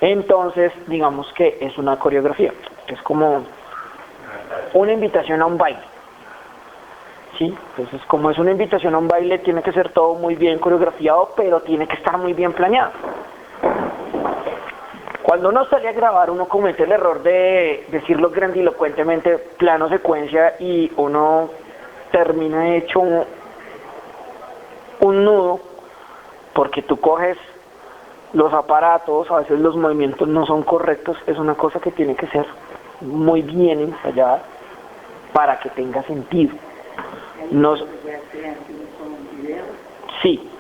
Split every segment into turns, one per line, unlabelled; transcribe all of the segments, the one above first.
Entonces, digamos que es una coreografía, es como una invitación a un baile, ¿sí? Entonces, como es una invitación a un baile, tiene que ser todo muy bien coreografiado, pero tiene que estar muy bien planeado. Cuando uno sale a grabar, uno comete el error de decirlo grandilocuentemente, plano secuencia, y uno termina hecho un nudo, porque tú coges los aparatos, a veces los movimientos no son correctos, es una cosa que tiene que ser muy bien ensayada para que tenga sentido. Nos... Sí,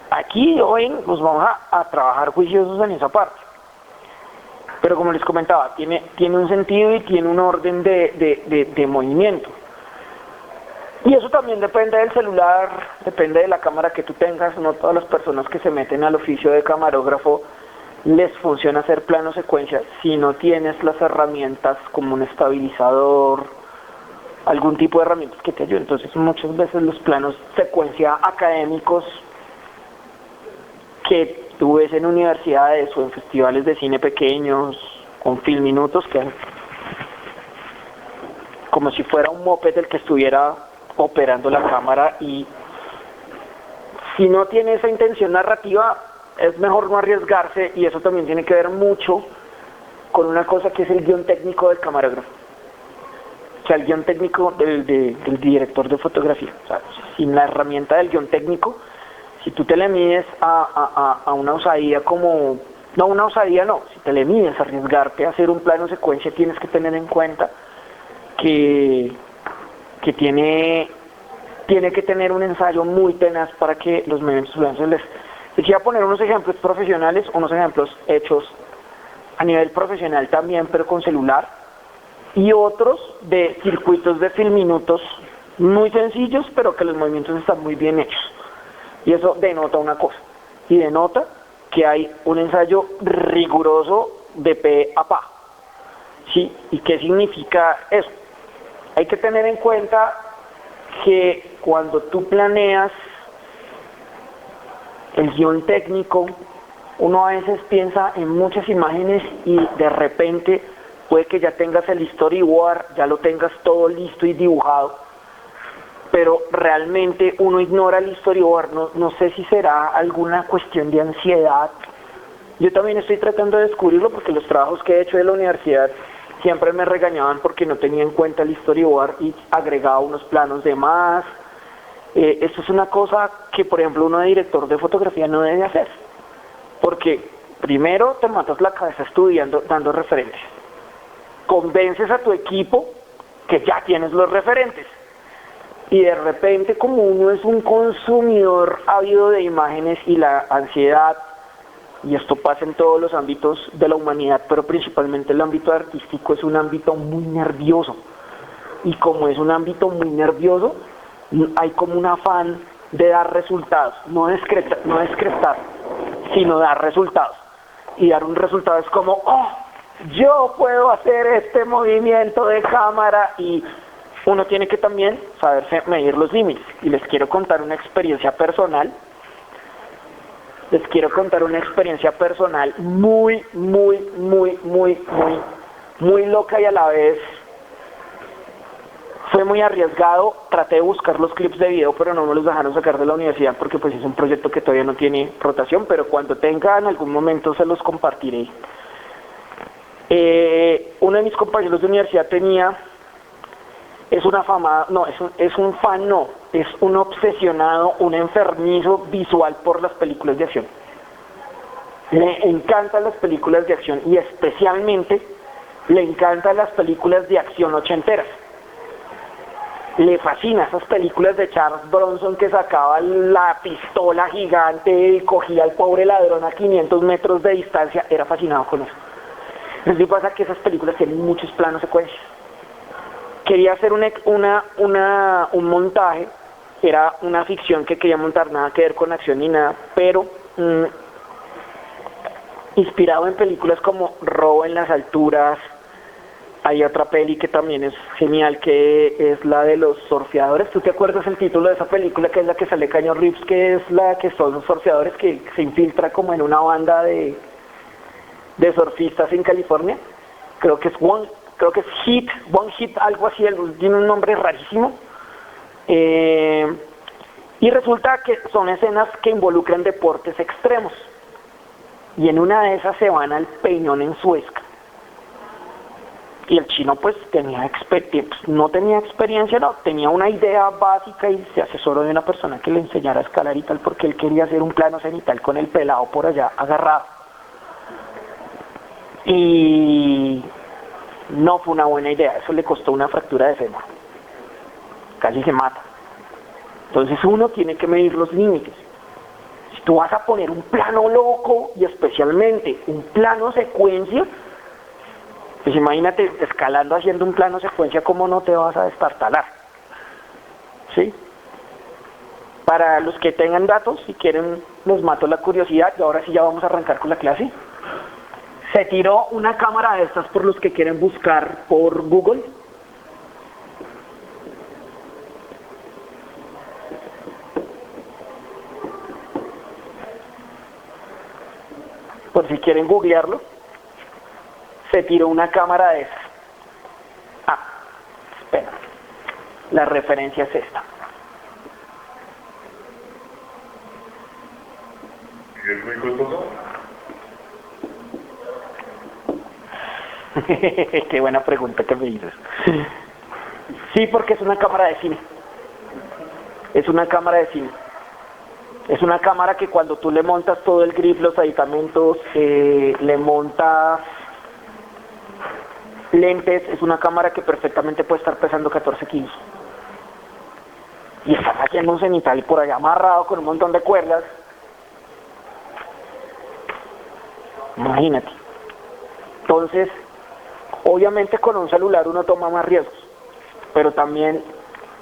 aquí hoy nos vamos a trabajar juiciosos en esa parte, pero como les comentaba, tiene un sentido y tiene un orden de movimiento. Y eso también depende del celular, depende de la cámara que tú tengas. No todas las personas que se meten al oficio de camarógrafo les funciona hacer plano secuencia si no tienes las herramientas como un estabilizador, algún tipo de herramientas que te ayuden. Entonces muchas veces los planos secuencia académicos que tú ves en universidades o en festivales de cine pequeños, con filminutos, que como si fuera un moped el que estuviera operando la cámara, y si no tiene esa intención narrativa es mejor no arriesgarse, y eso también tiene que ver mucho con una cosa que es el guión técnico del camarógrafo, o sea, el guión técnico del director de fotografía. O sea, sin la herramienta del guión técnico, si tú te le mides a una osadía como, no una osadía no, si te le mides a arriesgarte a hacer un plano secuencia, tienes que tener en cuenta que tiene que tener un ensayo muy tenaz para que los movimientos fluyan. Les voy a poner unos ejemplos profesionales, unos ejemplos hechos a nivel profesional también, pero con celular, y otros de circuitos de filminutos muy sencillos, pero que los movimientos están muy bien hechos. Y eso denota una cosa, y denota que hay un ensayo riguroso de pe a pa. ¿Sí? ¿Y qué significa eso? Hay que tener en cuenta que cuando tú planeas el guión técnico, uno a veces piensa en muchas imágenes y de repente puede que ya tengas el storyboard, ya lo tengas todo listo y dibujado, pero realmente uno ignora el storyboard. No sé si será alguna cuestión de ansiedad. Yo también estoy tratando de descubrirlo, porque los trabajos que he hecho de la universidad siempre me regañaban porque no tenía en cuenta el storyboard y agregaba unos planos de más. Esto es una cosa que, por ejemplo, uno de director de fotografía no debe hacer, porque primero te matas la cabeza estudiando, dando referencias. Convences a tu equipo que ya tienes los referentes, y de repente, como uno es un consumidor ávido de imágenes, y la ansiedad, y esto pasa en todos los ámbitos de la humanidad, pero principalmente el ámbito artístico, es un ámbito muy nervioso, y como es un ámbito muy nervioso, hay como un afán de dar resultados, no descretar, sino dar resultados. Y dar un resultado es como, oh, yo puedo hacer este movimiento de cámara, y uno tiene que también saberse medir los límites. Y les quiero contar una experiencia personal. Muy loca, y a la vez fue muy arriesgado. Traté de buscar los clips de video, pero no me los dejaron sacar de la universidad, porque pues es un proyecto que todavía no tiene rotación, pero cuando tenga en algún momento se los compartiré. Uno de mis compañeros de universidad es un obsesionado, un enfermizo visual por las películas de acción. Le encantan las películas de acción, y especialmente le encantan las películas de acción ochenteras. Le fascina esas películas de Charles Bronson, que sacaba la pistola gigante y cogía al pobre ladrón a 500 metros de distancia. Era fascinado con eso. Entonces pasa que esas películas tienen muchos planos secuencias. Quería hacer un montaje, era una ficción que quería montar, nada que ver con acción ni nada, pero inspirado en películas como Robo en las alturas. Hay otra peli que también es genial, que es la de los surfeadores. ¿Tú te acuerdas el título de esa película, que es la que sale Keanu Reeves, que es la que son los surfeadores, que se infiltra como en una banda de de surfistas en California, creo que es One Hit, algo así, tiene un nombre rarísimo, y resulta que son escenas que involucran deportes extremos, y en una de esas se van al Peñón en Suezca, y el chino pues no tenía experiencia, no, tenía una idea básica y se asesoró de una persona que le enseñara a escalar y tal, porque él quería hacer un plano cenital con el pelado por allá agarrado, y no fue una buena idea, eso le costó una fractura de fémur, casi se mata. Entonces uno tiene que medir los límites. Si tú vas a poner un plano loco y especialmente un plano secuencia, pues imagínate escalando haciendo un plano secuencia, ¿cómo no te vas a destartalar? ¿Sí? Para los que tengan datos, si quieren, les mato la curiosidad y ahora sí ya vamos a arrancar con la clase. Se tiró una cámara de estas por los que quieren buscar por Google. Por si quieren googlearlo. Se tiró una cámara de esas. Espera. La referencia es esta.
¿Y es muy costoso?
Qué buena pregunta que me dices. Sí, porque es una cámara de cine. Es una cámara de cine. Es una cámara que cuando tú le montas todo el grip, los aditamentos, le montas lentes, es una cámara que perfectamente puede estar pesando 14 kilos. Y estás haciendo un cenital y por allá amarrado con un montón de cuerdas. Imagínate. Entonces, obviamente con un celular uno toma más riesgos, pero también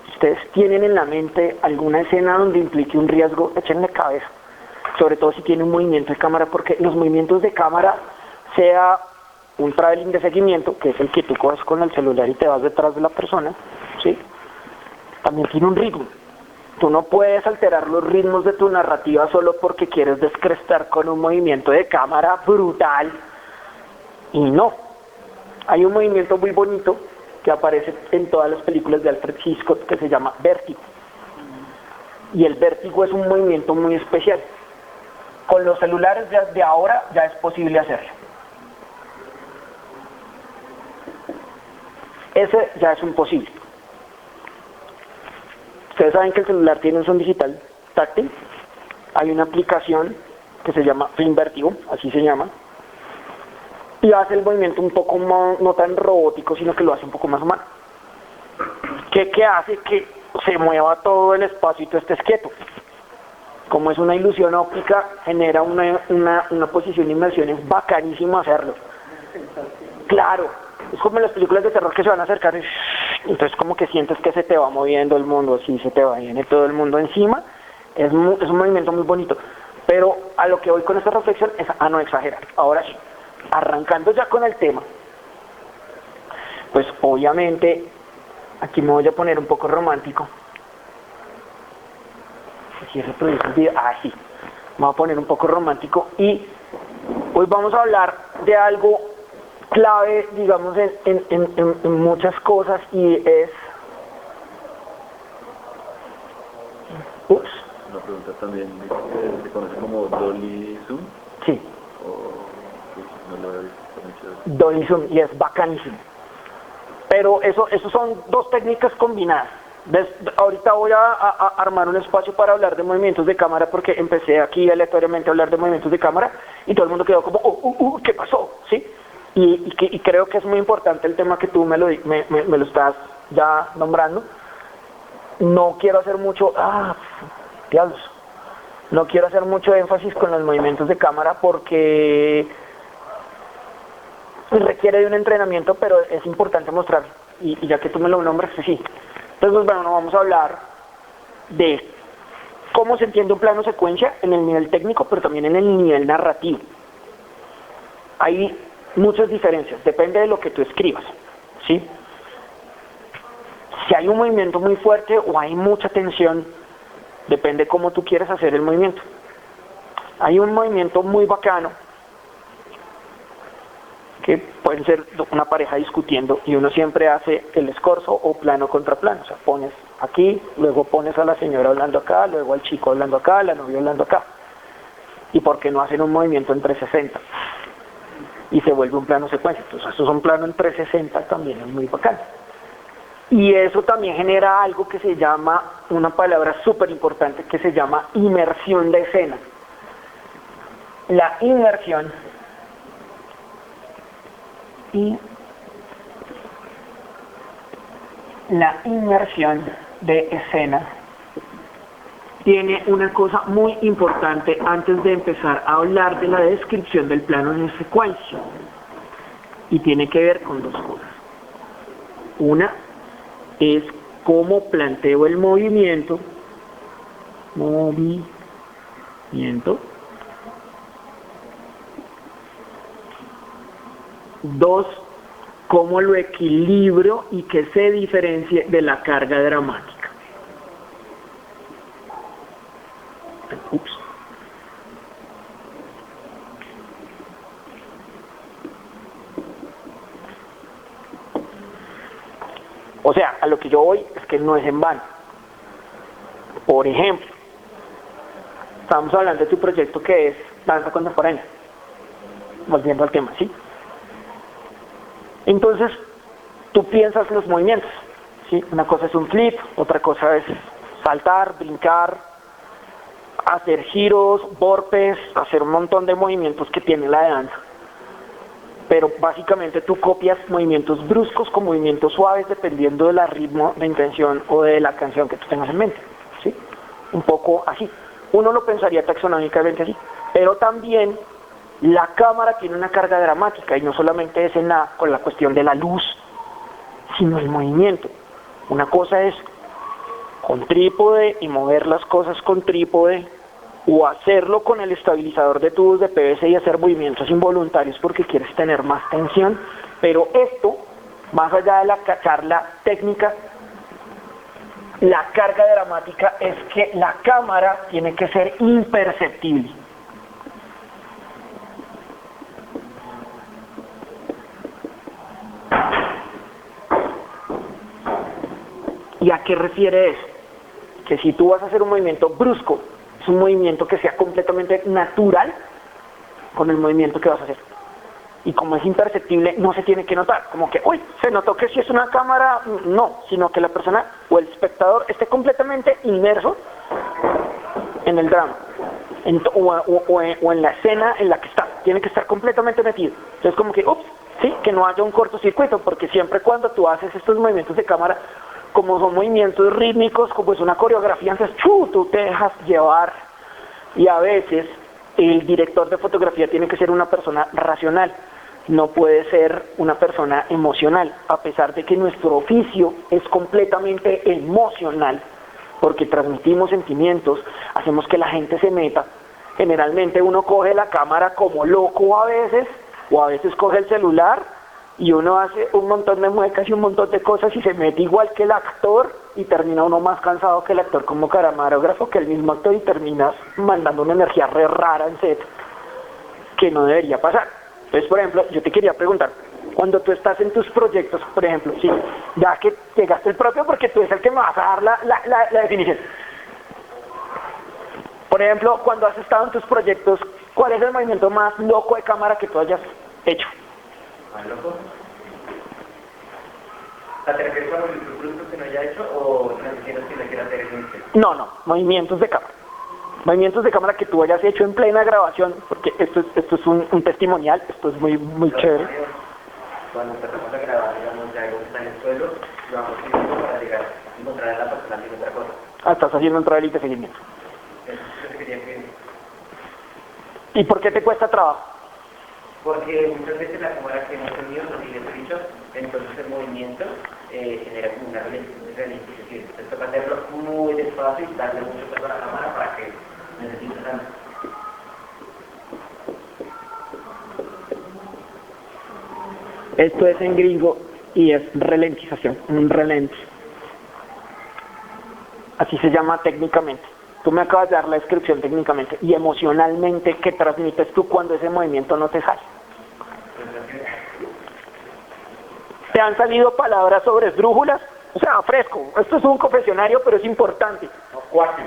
si ustedes tienen en la mente alguna escena donde implique un riesgo, échenle cabeza, sobre todo si tiene un movimiento de cámara, porque los movimientos de cámara, sea un traveling de seguimiento, que es el que tú coges con el celular y te vas detrás de la persona, ¿sí? También tiene un ritmo. Tú no puedes alterar los ritmos de tu narrativa solo porque quieres descrestar con un movimiento de cámara brutal, y no. Hay un movimiento muy bonito que aparece en todas las películas de Alfred Hitchcock que se llama vértigo. Y el vértigo es un movimiento muy especial. Con los celulares de ahora ya es posible hacerlo. Ese ya es un posible. Ustedes saben que el celular tiene un son digital táctil. Hay una aplicación que se llama Film Vertigo, así se llama. Y hace el movimiento un poco más, no tan robótico, sino que lo hace un poco más humano. ¿Qué hace? Que se mueva todo el espacio y tú estés quieto. Como es una ilusión óptica, genera una posición de inmersión, es bacanísimo hacerlo. Claro, es como en las películas de terror que se van a acercar y entonces como que sientes que se te va moviendo el mundo, así se te va, viene todo el mundo encima. Es un movimiento muy bonito. Pero a lo que voy con esta reflexión es a no exagerar. Ahora sí, arrancando ya con el tema, pues obviamente aquí me voy a poner un poco romántico. Aquí reproduce el video, sí, me voy a poner un poco romántico y hoy vamos a hablar de algo clave, digamos, en muchas cosas, y es...
Una pregunta también, ¿se conoce como Dolly Zoom?
Sí.
No lo había visto.
Dolly Zoom, y es bacanísimo. Pero eso son dos técnicas combinadas. Ahorita voy a armar un espacio para hablar de movimientos de cámara, porque empecé aquí aleatoriamente a hablar de movimientos de cámara y todo el mundo quedó como, ¿qué pasó? ¿Sí? Y creo que es muy importante el tema que tú me lo estás ya nombrando. No quiero hacer mucho, diablos, no quiero hacer mucho énfasis con los movimientos de cámara porque requiere de un entrenamiento, pero es importante mostrar, y ya que tú me lo nombras, pues sí. Entonces, bueno, vamos a hablar de cómo se entiende un plano secuencia en el nivel técnico, pero también en el nivel narrativo. Hay muchas diferencias, depende de lo que tú escribas, ¿sí? Si hay un movimiento muy fuerte o hay mucha tensión, depende cómo tú quieras hacer el movimiento. Hay un movimiento muy bacano que pueden ser una pareja discutiendo y uno siempre hace el escorzo o plano contra plano, o sea, pones aquí, luego pones a la señora hablando acá, luego al chico hablando acá, la novia hablando acá. ¿Y por qué no hacen un movimiento en 360? Y se vuelve un plano secuencia. Entonces, eso es un plano en 360 también, es muy bacán. Y eso también genera algo que se llama, una palabra súper importante, que se llama inmersión de escena. La inmersión de escena tiene una cosa muy importante antes de empezar a hablar de la descripción del plano en secuencia, y tiene que ver con dos cosas. Una es cómo planteo el movimiento. Dos, cómo lo equilibro y que se diferencie de la carga dramática. Ups. O sea, a lo que yo voy es que no es en vano. Por ejemplo, estamos hablando de tu proyecto que es danza contemporánea. Volviendo al tema, ¿sí? Entonces, tú piensas los movimientos, ¿sí? Una cosa es un flip, otra cosa es saltar, brincar, hacer giros, burpees, hacer un montón de movimientos que tiene la danza. Pero básicamente tú copias movimientos bruscos con movimientos suaves dependiendo del ritmo, de intención o de la canción que tú tengas en mente, ¿sí? Un poco así. Uno lo pensaría taxonómicamente así, pero también la cámara tiene una carga dramática, y no solamente es con la cuestión de la luz, sino el movimiento. Una cosa es con trípode y mover las cosas con trípode, o hacerlo con el estabilizador de tubos de PVC y hacer movimientos involuntarios porque quieres tener más tensión. Pero esto, más allá de la charla técnica, la carga dramática es que la cámara tiene que ser imperceptible. ¿Y a qué refiere eso? Que si tú vas a hacer un movimiento brusco, es un movimiento que sea completamente natural con el movimiento que vas a hacer. Y como es imperceptible, no se tiene que notar. Como que, uy, se notó que si es una cámara, no, sino que la persona o el espectador esté completamente inmerso en el drama. O en la escena en la que está. Tiene que estar completamente metido. Entonces como que, ups, sí, que no haya un cortocircuito, porque siempre cuando tú haces estos movimientos de cámara, como son movimientos rítmicos, como es una coreografía, entonces tú te dejas llevar, y a veces el director de fotografía tiene que ser una persona racional, no puede ser una persona emocional, a pesar de que nuestro oficio es completamente emocional, porque transmitimos sentimientos, hacemos que la gente se meta. Generalmente uno coge la cámara como loco a veces, o a veces coge el celular, y uno hace un montón de muecas y un montón de cosas y se mete igual que el actor, y termina uno más cansado que el actor como camarógrafo, que el mismo actor, y terminas mandando una energía re rara en set que no debería pasar. Entonces, por ejemplo, yo te quería preguntar, cuando tú estás en tus proyectos, por ejemplo, sí, ya que llegaste el propio, porque tú eres el que me vas a dar la definición. Por ejemplo, cuando has estado en tus proyectos, ¿cuál es el movimiento más loco de cámara que tú hayas hecho?
¿Más loco? ¿Te refieres a los productos que no haya hecho o transiciones que no quiera hacer en este?
No, movimientos de cámara. Movimientos de cámara que tú hayas hecho en plena grabación, porque esto es un testimonial, esto es muy chévere.
Cuando empezamos a grabar, digamos, ya algo que está en el suelo, lo vamos haciendo para llegar a encontrar a la persona haciendo otra cosa.
Estás haciendo un trail de seguimiento.
Eso quería que...
¿Y por qué te cuesta trabajo?
Porque muchas veces la cámara que hemos tenido no tiene dicho, entonces el movimiento genera como una ralentización. Entonces toca hacerlo muy despacio y darle mucho peso a la cámara para que necesite tanto.
Esto es en gringo y es ralentización, un relent. Así se llama técnicamente. Tú me acabas de dar la descripción técnicamente. Y emocionalmente, ¿qué transmites tú cuando ese movimiento no te sale? ¿Te han salido palabras sobre esdrújulas? O sea, fresco. Esto es un confesionario, pero es importante.
No, cuatro,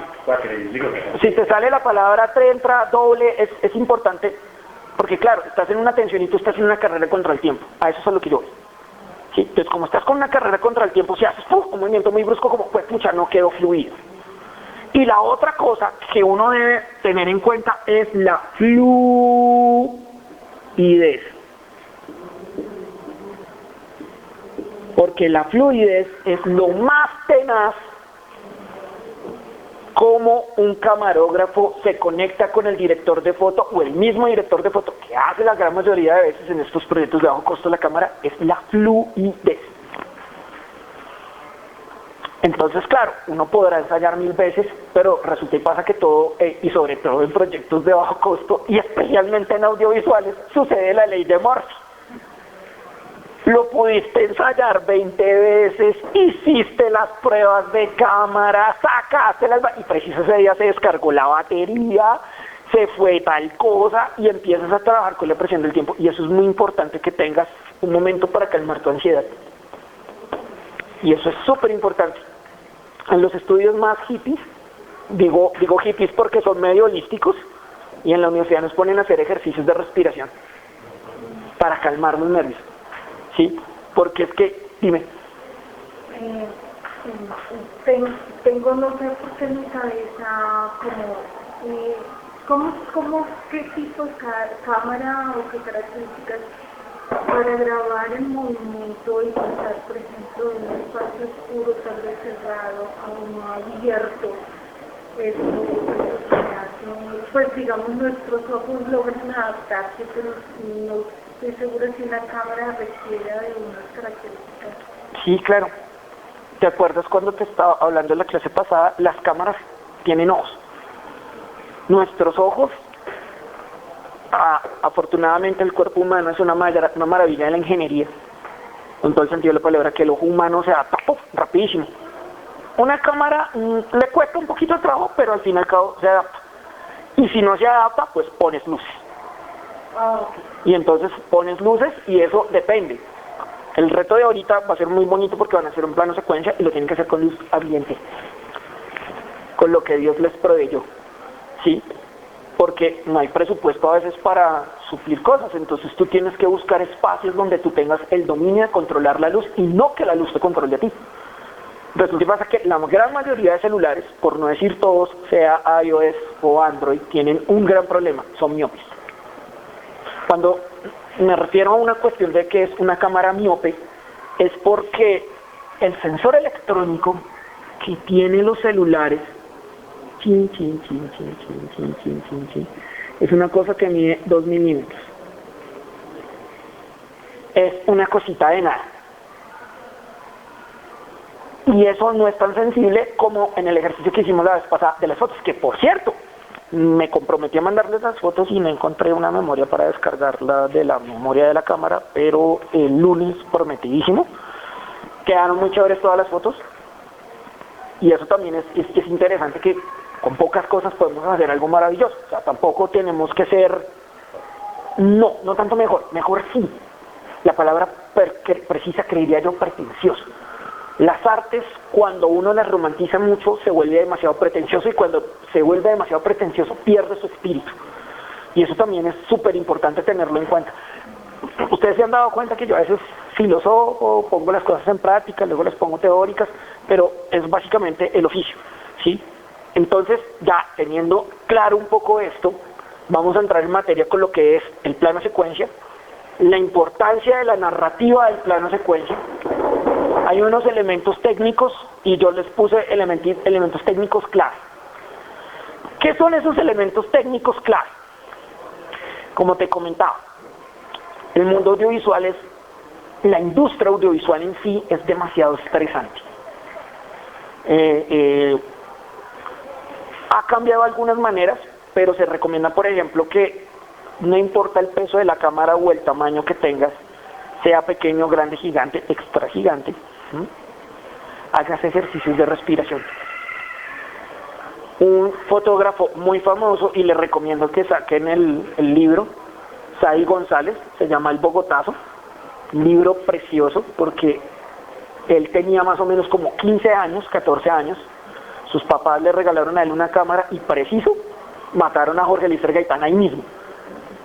digo que
Si te sale la palabra trentra, doble, es importante, porque claro, estás en una tensión y tú estás en una carrera contra el tiempo. A eso es a lo que yo voy. ¿Sí? Entonces, como estás con una carrera contra el tiempo, si haces un movimiento muy brusco, como pues pucha, no quedó fluido. Y la otra cosa que uno debe tener en cuenta es la fluidez. Porque la fluidez es lo más tenaz cómo un camarógrafo se conecta con el director de foto o el mismo director de foto que hace la gran mayoría de veces en estos proyectos de bajo costo de la cámara, es la fluidez. Entonces, claro, uno podrá ensayar 1000 veces, pero resulta y pasa que todo, y sobre todo en proyectos de bajo costo, y especialmente en audiovisuales, sucede la ley de Murphy. Lo pudiste ensayar 20 veces, hiciste las pruebas de cámara, sacaste y preciso ese día se descargó la batería, se fue tal cosa y empiezas a trabajar con la presión del tiempo. Y eso es muy importante, que tengas un momento para calmar tu ansiedad. Y eso es súper importante. En los estudios más hippies, digo hippies porque son medio holísticos, y en la universidad nos ponen a hacer ejercicios de respiración para calmar los nervios. Sí, porque es que, dime.
Tengo, no sé por qué en mi cabeza, qué tipo de cámara o qué características para grabar en movimiento y pasar, por ejemplo, de un espacio oscuro, tal vez cerrado, a uno abierto. Pues digamos, nuestros ojos logran adaptarse, pero no estoy segura si una cámara requiere de unas características.
Sí, claro. ¿Te acuerdas cuando te estaba hablando en la clase pasada? Las cámaras tienen ojos. Nuestros ojos, afortunadamente el cuerpo humano es una maravilla de la ingeniería, con todo el sentido de la palabra, que el ojo humano se adapta rapidísimo. Una cámara le cuesta un poquito de trabajo, pero al fin y al cabo se adapta. Y si no se adapta, pues pones luces. Y entonces pones luces y eso depende. El reto de ahorita va a ser muy bonito porque van a hacer un plano secuencia y lo tienen que hacer con luz ambiente, con lo que Dios les proveyó. ¿Sí? Porque no hay presupuesto a veces para suplir cosas, entonces tú tienes que buscar espacios donde tú tengas el dominio de controlar la luz y no que la luz te controle a ti. Resulta y pasa que la gran mayoría de celulares, por no decir todos, sea iOS o Android, tienen un gran problema, son miopes. Cuando me refiero a una cuestión de que es una cámara miope, es porque el sensor electrónico que tienen los celulares, es una cosa que mide 2 milímetros. Es una cosita de nada. Y eso no es tan sensible como en el ejercicio que hicimos la vez pasada de las fotos, que por cierto, me comprometí a mandarles las fotos y no encontré una memoria para descargarla de la memoria de la cámara, pero el lunes prometidísimo. Quedaron muy chéveres todas las fotos. Y eso también es interesante, que con pocas cosas podemos hacer algo maravilloso. O sea, tampoco tenemos que ser, no tanto mejor sí. La palabra precisa, creería yo, pretencioso. Las artes, cuando uno las romantiza mucho, se vuelve demasiado pretencioso, y cuando se vuelve demasiado pretencioso pierde su espíritu. Y eso también es súper importante tenerlo en cuenta. Ustedes se han dado cuenta que yo a veces filosofo, pongo las cosas en práctica, luego las pongo teóricas, pero es básicamente el oficio, ¿sí? Entonces, ya teniendo claro un poco esto, vamos a entrar en materia con lo que es el plano secuencia, la importancia de la narrativa del plano secuencia. Hay unos elementos técnicos y yo les puse elementos técnicos clave. ¿Qué son esos elementos técnicos clave? Como te comentaba, el mundo audiovisual la industria audiovisual en sí es demasiado estresante. Ha cambiado algunas maneras, pero se recomienda, por ejemplo, que no importa el peso de la cámara o el tamaño que tengas, sea pequeño, grande, gigante, extra gigante, hagas ejercicios de respiración. Un fotógrafo muy famoso, y les recomiendo que saquen el libro, Sai González, se llama El Bogotazo, libro precioso porque él tenía más o menos como 15 años, 14 años, sus papás le regalaron a él una cámara y preciso mataron a Jorge Eliezer Gaitán ahí mismo.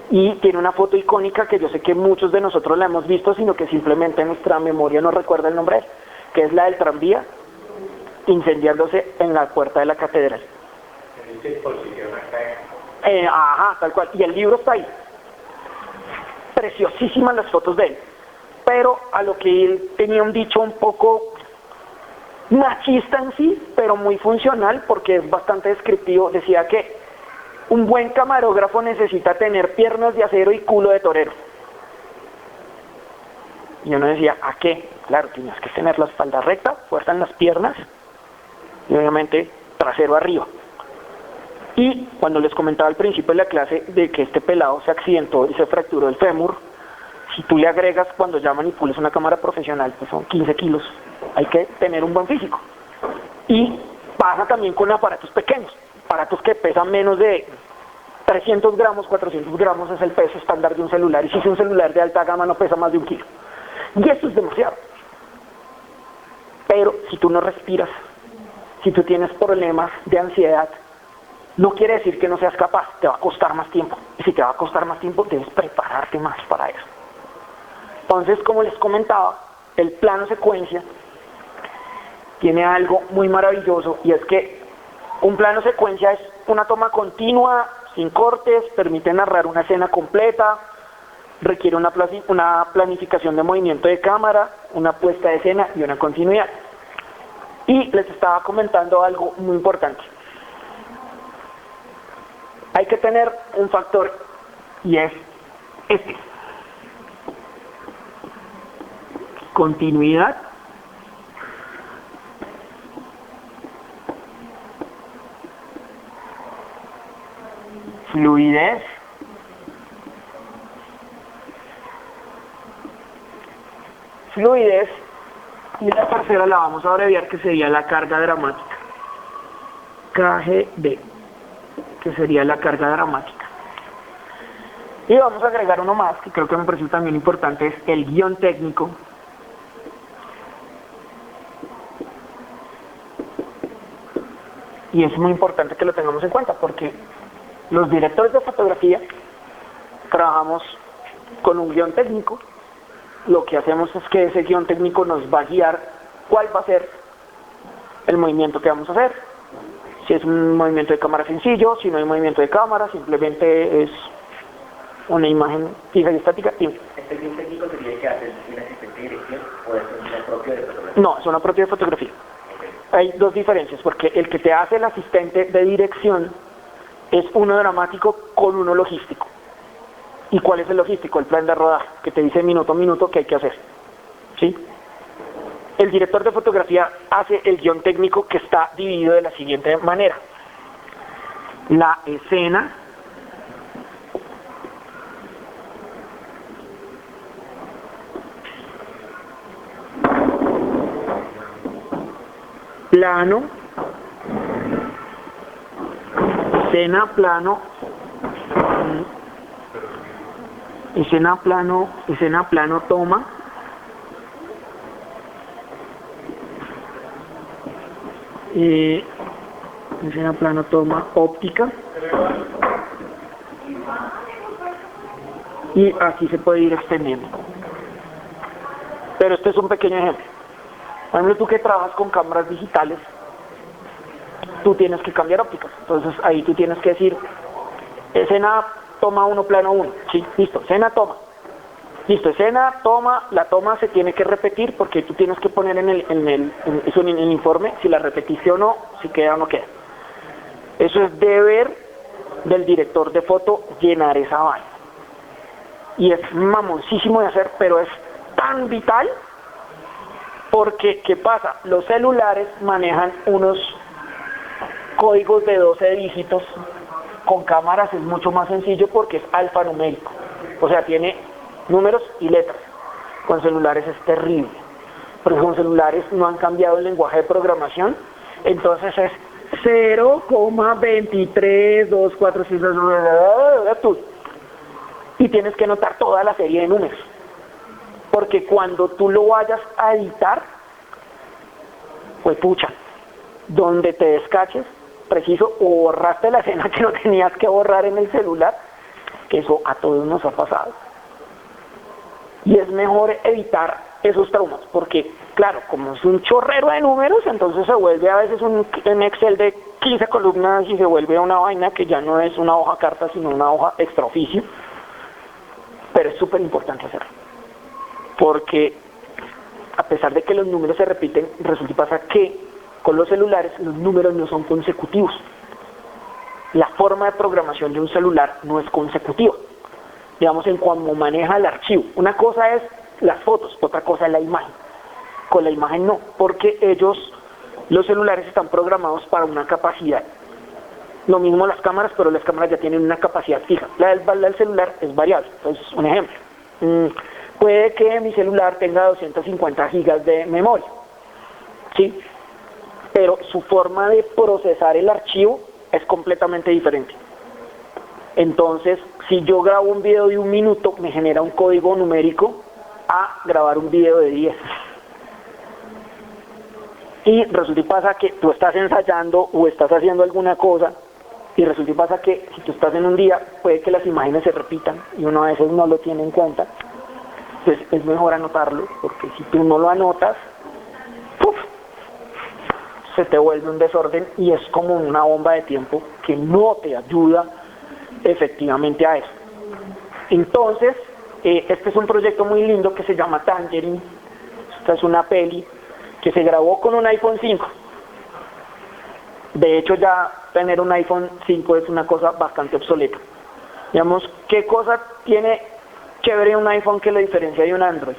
Y tiene una foto icónica que yo sé que muchos de nosotros la hemos visto, sino que simplemente nuestra memoria no recuerda el nombre de él, que es la del tranvía incendiándose en la puerta de la catedral. Ajá, tal cual. Y el libro está ahí. Preciosísimas las fotos de él. Pero a lo que él tenía un dicho un poco machista en sí, pero muy funcional porque es bastante descriptivo. Decía que un buen camarógrafo necesita tener piernas de acero y culo de torero. Y uno decía, ¿a qué? Claro, tienes que tener la espalda recta, fuerza en las piernas y obviamente trasero arriba. Y cuando les comentaba al principio de la clase de que este pelado se accidentó y se fracturó el fémur, si tú le agregas cuando ya manipulas una cámara profesional, pues son 15 kilos, hay que tener un buen físico. Y pasa también con aparatos pequeños, aparatos que pesan menos de 300 gramos, 400 gramos es el peso estándar de un celular, y si es un celular de alta gama no pesa más de 1 kilo. Y eso es demasiado. Pero si tú no respiras, si tú tienes problemas de ansiedad, no quiere decir que no seas capaz, te va a costar más tiempo. Y si te va a costar más tiempo, debes prepararte más para eso. Entonces, como les comentaba, el plano secuencia tiene algo muy maravilloso, y es que un plano secuencia es una toma continua, sin cortes, permite narrar una escena completa, requiere una planificación de movimiento de cámara, una puesta de escena y una continuidad. Y les estaba comentando algo muy importante. Hay que tener un factor, y es este: continuidad, fluidez, y la tercera la vamos a abreviar, que sería la carga dramática, KGD, que sería la carga dramática. Y vamos a agregar uno más, que creo que me parece también importante, es el guión técnico. Y es muy importante que lo tengamos en cuenta, porque los directores de fotografía trabajamos con un guión técnico. Lo que hacemos es que ese guión técnico nos va a guiar cuál va a ser el movimiento que vamos a hacer. Si es un movimiento de cámara sencillo, si no hay movimiento de cámara, simplemente es una imagen fija y estática.
¿Este guión técnico sería el que hace el asistente de dirección o es un propio de fotografía?
No, es una propia de fotografía. Hay dos diferencias, porque el que te hace el asistente de dirección es uno dramático con uno logístico. ¿Y cuál es el logístico? El plan de rodaje, que te dice minuto a minuto qué hay que hacer. ¿Sí? El director de fotografía hace el guión técnico, que está dividido de la siguiente manera: la escena, plano, escena, plano, escena, plano, toma, escena, plano, toma, óptica, y así se puede ir extendiendo. Pero este es un pequeño ejemplo. Por ejemplo, tú que trabajas con cámaras digitales, tú tienes que cambiar ópticas. Entonces ahí tú tienes que decir, escena, toma 1, plano 1. Sí, listo, escena, toma. Listo, escena, toma, la toma se tiene que repetir, porque tú tienes que poner en el informe si la repetiste o no, si queda o no queda. Eso es deber del director de foto, llenar esa vaina. Y es mamoncísimo de hacer, pero es tan vital, porque ¿qué pasa? Los celulares manejan unos códigos de 12 dígitos. Con cámaras es mucho más sencillo porque es alfanumérico, o sea, tiene números y letras. Con celulares es terrible, porque con celulares no han cambiado el lenguaje de programación, entonces es 0,24246, y tienes que notar toda la serie de números, porque cuando tú lo vayas a editar, pues pucha, donde te descaches, preciso, o borraste la escena que no tenías que borrar en el celular, que eso a todos nos ha pasado. Y es mejor evitar esos traumas, porque claro, como es un chorrero de números, entonces se vuelve a veces un Excel de 15 columnas y se vuelve una vaina que ya no es una hoja carta, sino una hoja extraoficio. Pero es súper importante hacerlo, porque a pesar de que los números se repiten, resulta y pasa que con los celulares los números no son consecutivos. La forma de programación de un celular no es consecutiva, digamos, en cuanto maneja el archivo. Una cosa es las fotos, otra cosa es la imagen. Con la imagen no, porque los celulares están programados para una capacidad. Lo mismo las cámaras, pero las cámaras ya tienen una capacidad fija. La del celular es variable. Entonces, un ejemplo. Puede que mi celular tenga 250 gigas de memoria, ¿sí? Pero su forma de procesar el archivo es completamente diferente. Entonces, si yo grabo un video de 1 minuto, me genera un código numérico a grabar un video de 10. Y resulta y pasa que tú estás ensayando o estás haciendo alguna cosa, y resulta y pasa que si tú estás en un día, puede que las imágenes se repitan, y uno a veces no lo tiene en cuenta. Pues es mejor anotarlo, porque si tú no lo anotas, ¡puf!, se te vuelve un desorden y es como una bomba de tiempo que no te ayuda efectivamente a eso. Entonces, este es un proyecto muy lindo que se llama Tangerine. Esta es una peli que se grabó con un iPhone 5. De hecho, ya tener un iPhone 5 es una cosa bastante obsoleta. Digamos, ¿qué cosa tiene chévere un iPhone que lo diferencia de un Android?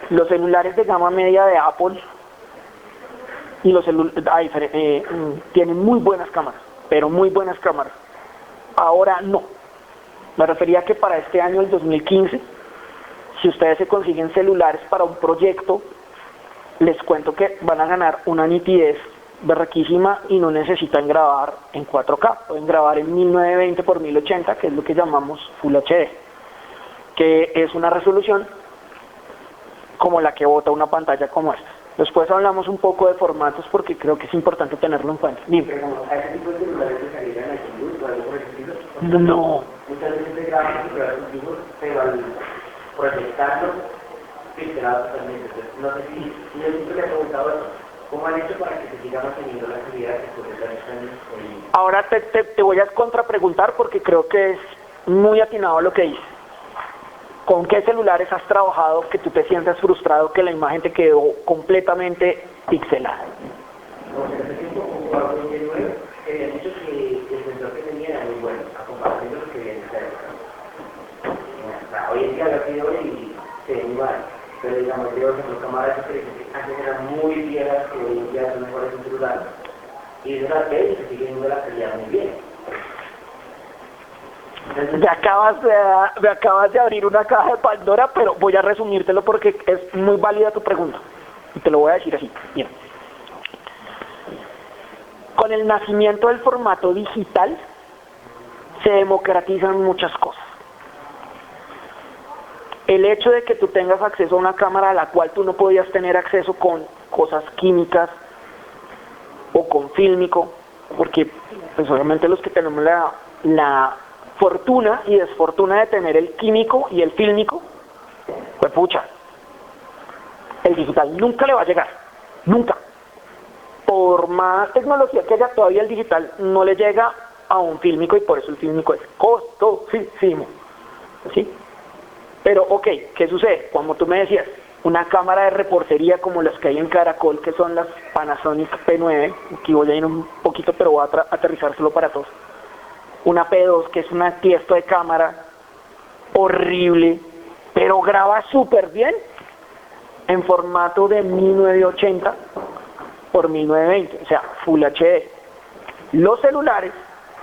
Los celulares de gama media de Apple y los tienen muy buenas cámaras, pero muy buenas cámaras. Ahora no. Me refería a que para este año, el 2015, si ustedes se consiguen celulares para un proyecto, les cuento que van a ganar una nitidez berraquísima y no necesitan grabar en 4K, pueden grabar en 1920 por 1080, que es lo que llamamos Full HD, que es una resolución como la que bota una pantalla como esta. Después hablamos un poco de formatos porque creo que es importante tenerlo en cuenta. Dime.
¿A ese tipo de celulares se salieran aquí luz o algo por el estilo?
No.
Muchas veces se graban celulares antiguos, pero al proyectarlos, filtrado totalmente. Entonces, no sé si yo siempre le he preguntado eso. ¿Cómo han hecho para que se siga manteniendo la calidad después de tantos años?
Ahora te voy a contrapreguntar porque creo que es muy atinado lo que dices. ¿Con qué celulares has trabajado que tú te sientas frustrado que la imagen te quedó completamente pixelada?
No, en ese tiempo, con Huawei P9, habían dicho que el sensor que tenía era muy bueno, a comparación de lo que viene en esa época. Hoy en día lo pido y se ve igual, pero digamos, yo que las cámaras que antes eran muy viejas, que hoy en día son mejores en celular, y de las veces se sigue viendo la calidad muy bien.
Me acabas de abrir una caja de Pandora, pero voy a resumírtelo porque es muy válida tu pregunta. Y te lo voy a decir así. Mira. Con el nacimiento del formato digital, se democratizan muchas cosas. El hecho de que tú tengas acceso a una cámara a la cual tú no podías tener acceso con cosas químicas o con fílmico, porque pues obviamente los que tenemos la fortuna y desfortuna de tener el químico y el fílmico, pues pucha, el digital nunca le va a llegar, nunca. Por más tecnología que haya, todavía el digital no le llega a un fílmico y por eso el fílmico es costosísimo, ¿sí? Pero ok, ¿qué sucede? Como tú me decías, una cámara de reportería como las que hay en Caracol, que son las Panasonic P9, aquí voy a ir un poquito, pero voy a aterrizárselo para todos. Una P2, que es una tiesto de cámara horrible, pero graba súper bien en formato de 1980 por 1920, o sea, Full HD. Los celulares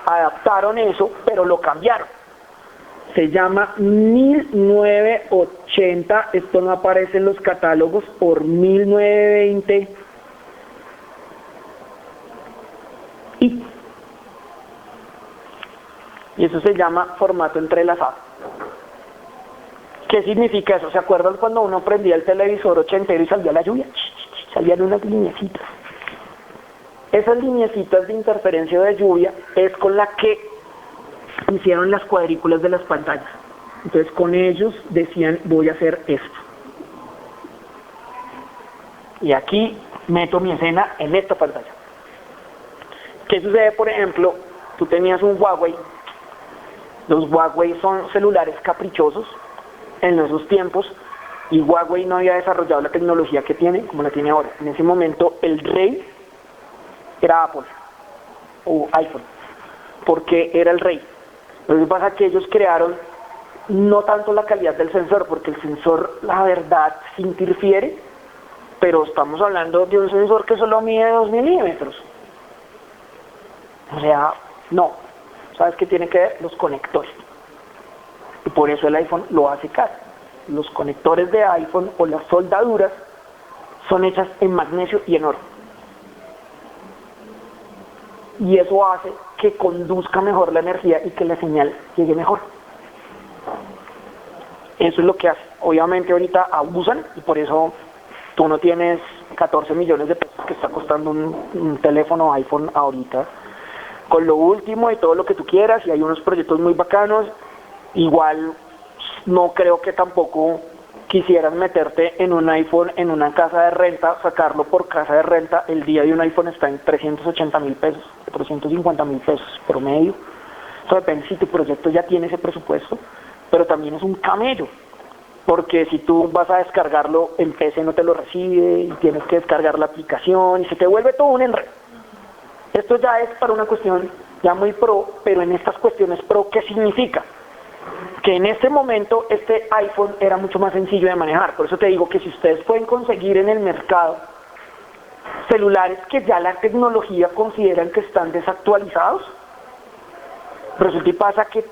adaptaron eso, pero lo cambiaron. Se llama 1980, esto no aparece en los catálogos, por 1920. Y eso se llama formato entrelazado. ¿Qué significa eso? ¿Se acuerdan cuando uno prendía el televisor ochentero y salía la lluvia? Salían unas lineecitas. Esas lineecitas de interferencia de lluvia es con la que hicieron las cuadrículas de las pantallas. Entonces con ellos decían, voy a hacer esto. Y aquí meto mi escena en esta pantalla. ¿Qué sucede, por ejemplo? Tú tenías un Huawei. Los Huawei son celulares caprichosos en esos tiempos, y Huawei no había desarrollado la tecnología que tiene, como la tiene ahora. En ese momento el rey era Apple o iPhone, porque era el rey. Lo que pasa es que ellos crearon no tanto la calidad del sensor, porque el sensor, la verdad, sí interfiere, pero estamos hablando de un sensor que solo mide 2 milímetros. O sea, no. ¿Sabes qué tiene que ver? Los conectores. Y por eso el iPhone lo hace caro. Los conectores de iPhone o las soldaduras son hechas en magnesio y en oro. Y eso hace que conduzca mejor la energía y que la señal llegue mejor. Eso es lo que hace. Obviamente ahorita abusan y por eso tú no tienes 14 millones de pesos que está costando un teléfono iPhone ahorita, con lo último y todo lo que tú quieras, y hay unos proyectos muy bacanos. Igual no creo que tampoco quisieras meterte en un iPhone en una casa de renta, sacarlo por casa de renta. El día de un iPhone está en 380.000 pesos, 350.000 pesos promedio. Eso depende si tu proyecto ya tiene ese presupuesto, pero también es un camello, porque si tú vas a descargarlo en PC no te lo recibe, y tienes que descargar la aplicación, y se te vuelve todo un enredo. Esto ya es para una cuestión ya muy pro, pero en estas cuestiones pro, ¿qué significa? Que en este momento este iPhone era mucho más sencillo de manejar. Por eso te digo que si ustedes pueden conseguir en el mercado celulares que ya la tecnología consideran que están desactualizados, resulta y pasa que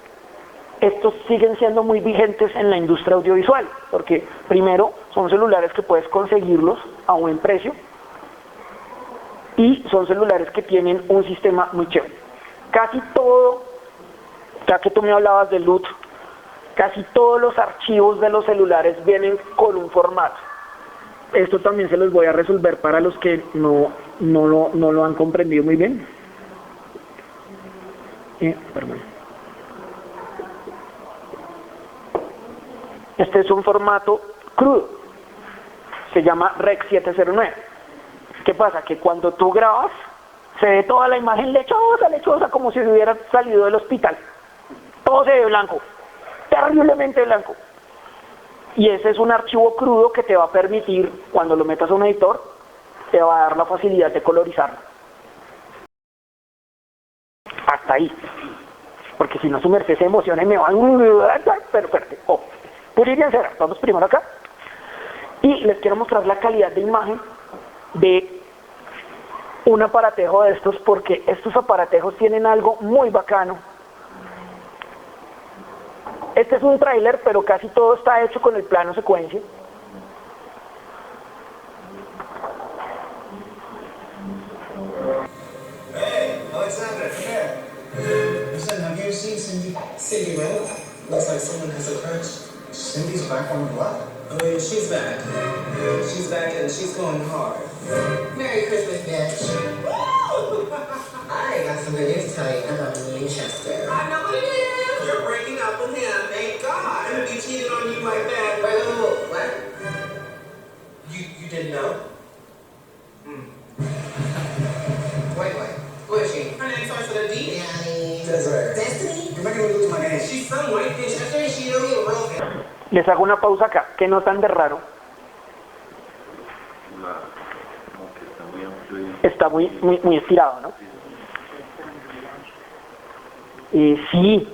estos siguen siendo muy vigentes en la industria audiovisual, porque primero son celulares que puedes conseguirlos a buen precio, y son celulares que tienen un sistema muy chévere. Casi todo, ya que tú me hablabas de LUT, casi todos los archivos de los celulares vienen con un formato. Esto también se los voy a resolver para los que no lo han comprendido muy bien. Perdón. Este es un formato crudo, se llama Rec 709. ¿Qué pasa? Que cuando tú grabas, se ve toda la imagen lechosa, como si se hubiera salido del hospital. Todo se ve blanco, terriblemente blanco. Y ese es un archivo crudo que te va a permitir, cuando lo metas a un editor, te va a dar la facilidad de colorizarlo. Hasta ahí. Porque si no, su merced se emociona y me va a... Perfecto. Vamos primero acá. Y les quiero mostrar la calidad de imagen de un aparatejo de estos, porque estos aparatejos tienen algo muy bacano. Este es un tráiler, pero casi todo está hecho con el plano secuencia.
Hey, Alexander, come here. Listen, have you seen Cindy? Cindy Miller? Looks like someone has a crush. Cindy's back on the block. Oh yeah, she's back. She's back and she's going hard. Merry Christmas, bitch. I got some good news to tell you about Winchester. I know what it is. You're breaking up with him. Thank God. And if he cheated on you like that. Wait, what? You didn't know? Wait. Who is she? Her name starts with a D. Danny. Desiree. Destiny? You're making me lose my name. She's some white bitch. That's why she don't even real good.
Les hago una pausa acá. ¿Qué notan de raro? Está muy estirado, ¿no? Sí.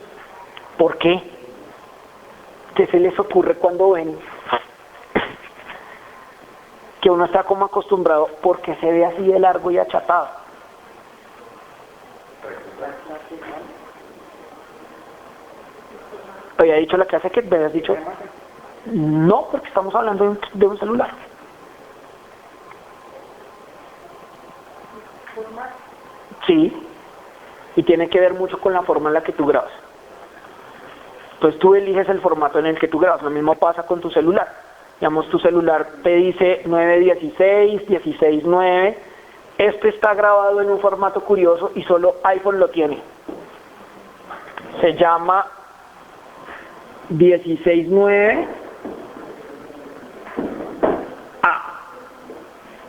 ¿Por qué? ¿Qué se les ocurre cuando ven que uno está como acostumbrado? Porque se ve así de largo y achatado. Había dicho la clase que me habías dicho. No, porque estamos hablando de un celular. Sí, y tiene que ver mucho con la forma en la que tú grabas. Entonces tú eliges el formato en el que tú grabas. Lo mismo pasa con tu celular. Digamos, tu celular te dice 916, 16:9. Este está grabado en un formato curioso y solo iPhone lo tiene. Se llama 16:9.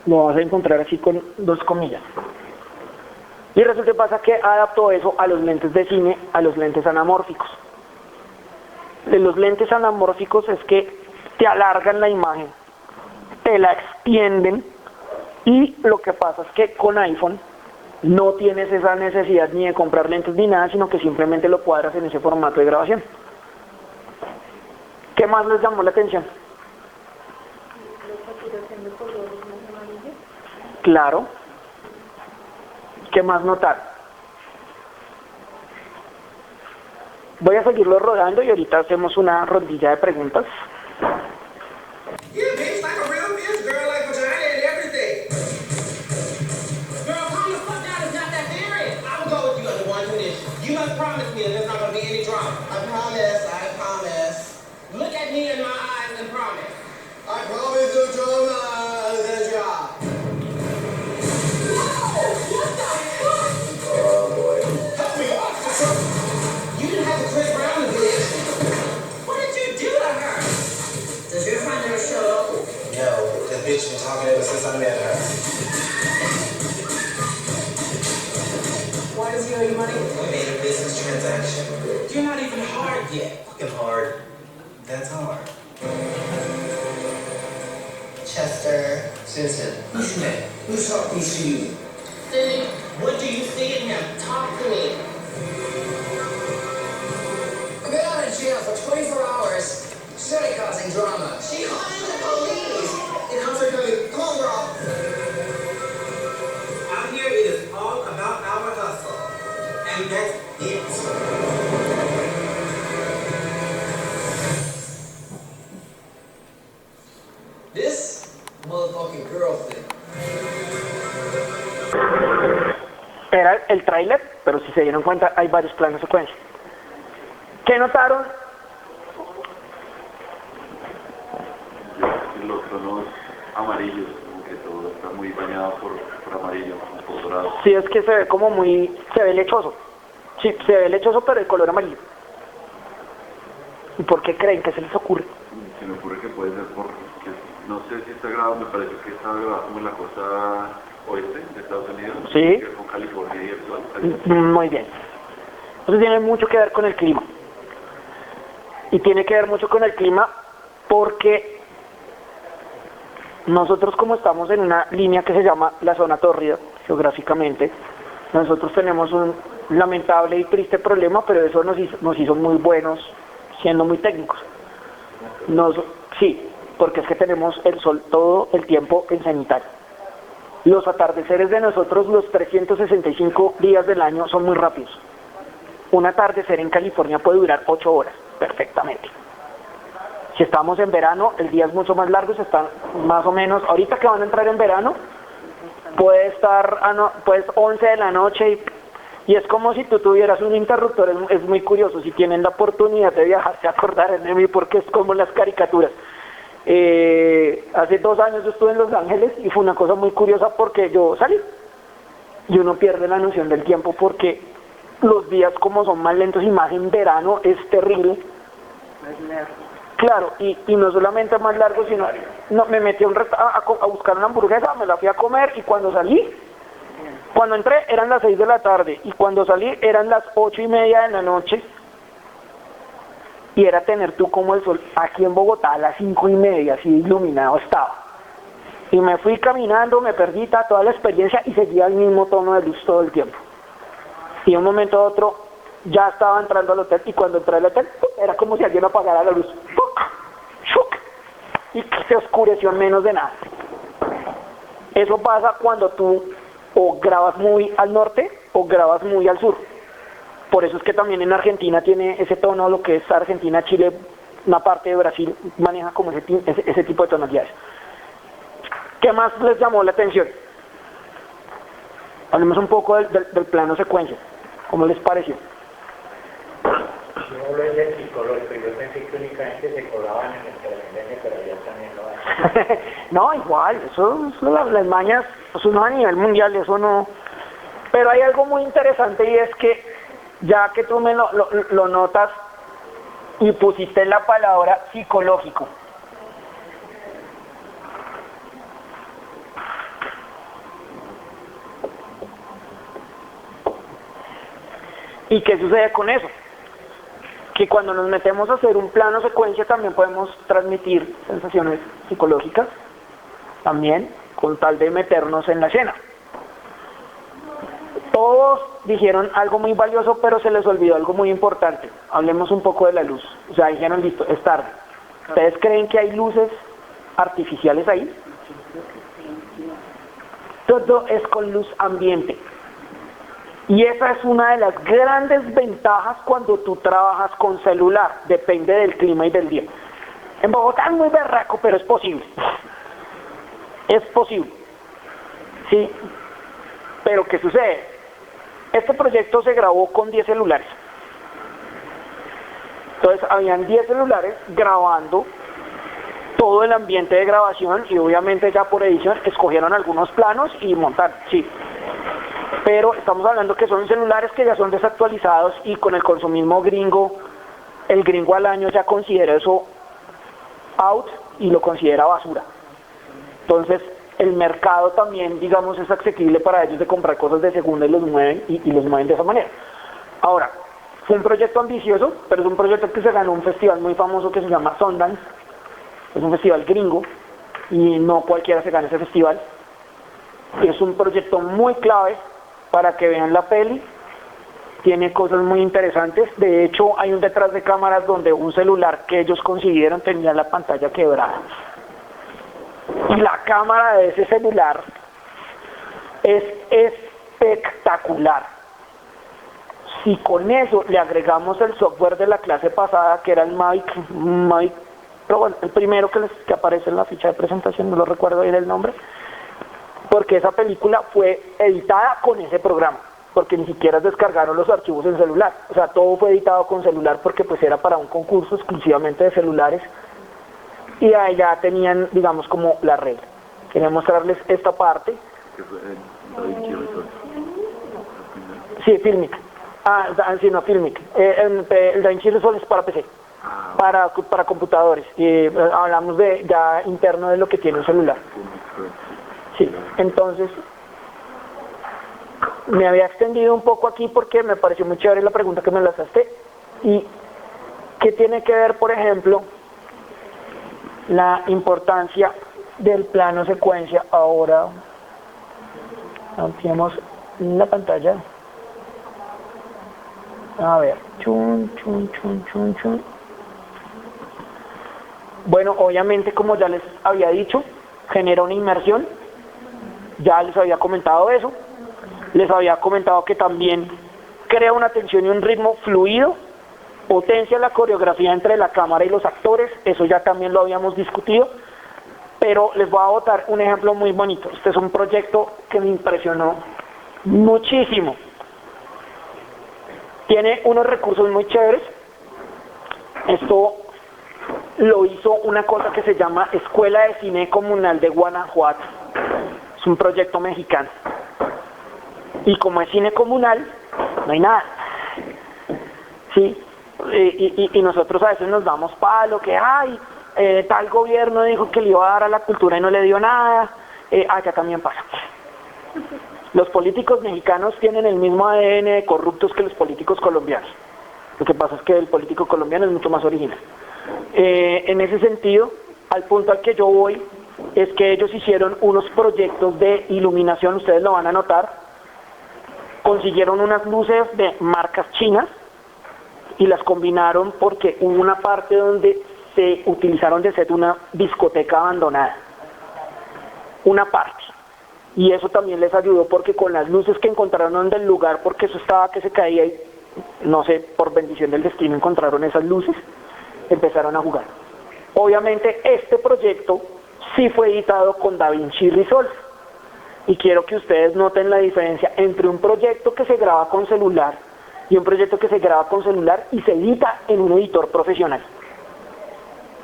Lo vas a encontrar así con 2 comillas. Y resulta que pasa que adaptó eso a los lentes de cine, a los lentes anamórficos. De los lentes anamórficos es que te alargan la imagen, te la extienden, y lo que pasa es que con iPhone no tienes esa necesidad ni de comprar lentes ni nada, sino que simplemente lo cuadras en ese formato de grabación. ¿Qué más les llamó la atención? Claro. ¿Qué más notar? Voy a seguirlo rodando y ahorita hacemos una rondilla de preguntas.
Yeah, bitch, like a real bitch, girl, like vagina and everything. Girl, calm the fuck down. It's not that serious. I will go with you under one condition. You must promise me that there's not going to be any drama. I promise. Look at me in my eyes and promise. I promise no drama. The job. Whoa! What the fuck? Oh, boy. Help me, officer. You didn't have to Chris Brown to this. What did you do to her? Does your friend ever show up? No, the bitch been talking ever since I met her. Why does he owe you money? We made a business transaction. You're not even hard yet. Fucking hard. That's hard. Chester. Simpson. Who's your man? Who's talking to you? Cindy, what do you see in him? Talk to me. I've been out of jail for 24 hours. Started causing drama. She called in the police. And I'm like, come on, girl. Out here, it is all about our hustle. And that's it. This motherfucking girl thing.
Era el tráiler, pero si se dieron cuenta hay varios planos secuencia. ¿Qué notaron?
Los tonos amarillos, como que todo está muy bañado por amarillo, por dorado.
Sí, es que se ve como muy, se ve lechoso. Sí, se ve lechoso, pero el color amarillo. ¿Y por qué creen que se les ocurre?
Se me ocurre que puede ser porque, no sé si está grabado, me parece que está grabado como en la costa oeste de Estados Unidos.
Sí.
Con California y el sol.
Muy bien. Entonces tiene mucho que ver con el clima. Y tiene que ver mucho con el clima porque nosotros, como estamos en una línea que se llama la zona tórrida, geográficamente, nosotros tenemos un lamentable y triste problema, pero eso nos hizo muy buenos siendo muy técnicos. Sí, porque es que tenemos el sol todo el tiempo en cenital. Los atardeceres de nosotros, los 365 días del año, son muy rápidos. Un atardecer en California puede durar 8 horas, perfectamente. Si estamos en verano, el día es mucho más largo, se están más o menos, ahorita que van a entrar en verano, puede estar pues 11 de la noche y es como si tú tuvieras un interruptor. Es muy curioso, si tienen la oportunidad de viajar, se acordarán de mí porque es como en las caricaturas. Hace 2 años yo estuve en Los Ángeles y fue una cosa muy curiosa porque yo salí y uno pierde la noción del tiempo porque los días, como son más lentos y más en verano, es terrible. Claro, y no solamente más largo, sino me metí a buscar una hamburguesa, me la fui a comer y cuando entré eran las 6 de la tarde y cuando salí eran las 8:30 de la noche. Y era tener tú como el sol aquí en Bogotá a las 5:30, así iluminado estaba. Y me fui caminando, me perdí toda la experiencia y seguía el mismo tono de luz todo el tiempo. Y de un momento a otro ya estaba entrando al hotel y cuando entré al hotel era como si alguien apagara la luz. Y se oscureció en menos de nada. Eso pasa cuando tú o grabas muy al norte o grabas muy al sur. Por eso es que también en Argentina tiene ese tono, lo que es Argentina, Chile, una parte de Brasil maneja como ese tipo de tonalidades. ¿Qué más les llamó la atención? Hablemos un poco del plano secuencia. ¿Cómo les pareció?
uno lo es del psicológico, yo pensé que únicamente se cobraban en el trascendencia, pero ya también lo hacen.
No, igual, las mañas, eso no a nivel mundial, eso no. Pero hay algo muy interesante y es que, ya que tú me lo notas y pusiste la palabra psicológico. ¿Y qué sucede con eso? Que cuando nos metemos a hacer un plano secuencia también podemos transmitir sensaciones psicológicas, también, con tal de meternos en la escena. Todos dijeron algo muy valioso, pero se les olvidó algo muy importante. Hablemos un poco de la luz. O sea, dijeron, listo, es tarde. ¿Ustedes creen que hay luces artificiales ahí? Todo es con luz ambiente. Y esa es una de las grandes ventajas cuando tú trabajas con celular. Depende del clima y del día. En Bogotá es muy berraco, pero es posible. Es posible. Sí. Pero ¿qué sucede? Este proyecto se grabó con 10 celulares. Entonces, habían 10 celulares grabando todo el ambiente de grabación y obviamente ya por edición escogieron algunos planos y montaron, sí. Pero estamos hablando que son celulares que ya son desactualizados y con el consumismo gringo, el gringo al año ya considera eso out y lo considera basura. Entonces, el mercado también, digamos, es asequible para ellos de comprar cosas de segunda y los mueven y los mueven de esa manera. Ahora, fue un proyecto ambicioso, pero es un proyecto que se ganó un festival muy famoso que se llama Sundance. Es un festival gringo y no cualquiera se gana ese festival. Es un proyecto muy clave para que vean la peli. Tiene cosas muy interesantes. De hecho, hay un detrás de cámaras donde un celular que ellos consiguieron tenía la pantalla quebrada. Y la cámara de ese celular es espectacular. Si con eso le agregamos el software de la clase pasada, que era el Mavic, pero bueno, el primero que aparece en la ficha de presentación, no lo recuerdo bien el nombre, porque esa película fue editada con ese programa, porque ni siquiera descargaron los archivos en celular, o sea, todo fue editado con celular porque pues era para un concurso exclusivamente de celulares, y ahí ya tenían, digamos, como la regla. Quería mostrarles esta parte. Sí, Filmic. Sí, no, Filmic. El DaVinci Resolve es para PC, para computadores. Hablamos de ya interno de lo que tiene un celular. Sí, entonces me había extendido un poco aquí porque me pareció muy chévere la pregunta que me lanzaste. ¿Y qué tiene que ver, por ejemplo, la importancia del plano secuencia? Ahora ampliamos la pantalla. A ver, chun. Bueno, obviamente, como ya les había dicho, genera una inmersión. Ya les había comentado eso. Les había comentado que también crea una tensión y un ritmo fluido. Potencia la coreografía entre la cámara y los actores, eso ya también lo habíamos discutido, pero les voy a botar un ejemplo muy bonito. Este es un proyecto que me impresionó muchísimo. Tiene unos recursos muy chéveres. Esto lo hizo una cosa que se llama Escuela de Cine Comunal de Guanajuato. Es un proyecto mexicano. Y como es cine comunal, no hay nada. Sí. Y nosotros a veces nos damos palo, que tal gobierno dijo que le iba a dar a la cultura y no le dio nada. Acá también pasa. Los políticos mexicanos tienen el mismo ADN de corruptos que los políticos colombianos. Lo que pasa es que el político colombiano es mucho más original. En ese sentido, al punto al que yo voy, es que ellos hicieron unos proyectos de iluminación, ustedes lo van a notar. Consiguieron unas luces de marcas chinas y las combinaron porque hubo una parte donde se utilizaron de set una discoteca abandonada. Una parte. Y eso también les ayudó porque con las luces que encontraron del lugar, porque eso estaba que se caía y no sé, por bendición del destino encontraron esas luces, empezaron a jugar. Obviamente este proyecto sí fue editado con DaVinci Resolve. Y quiero que ustedes noten la diferencia entre un proyecto que se graba con celular y un proyecto que se graba con celular y se edita en un editor profesional.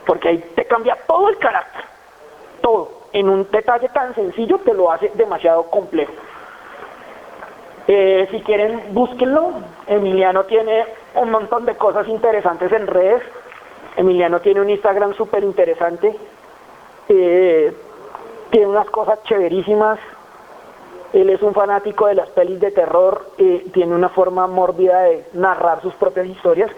Porque ahí te cambia todo el carácter, todo. En un detalle tan sencillo te lo hace demasiado complejo. Si quieren, búsquenlo. Emiliano tiene un montón de cosas interesantes en redes. Emiliano tiene un Instagram súper interesante. Tiene unas cosas chéverísimas. Él es un fanático de las pelis de terror. Tiene una forma mórbida de narrar sus propias historias.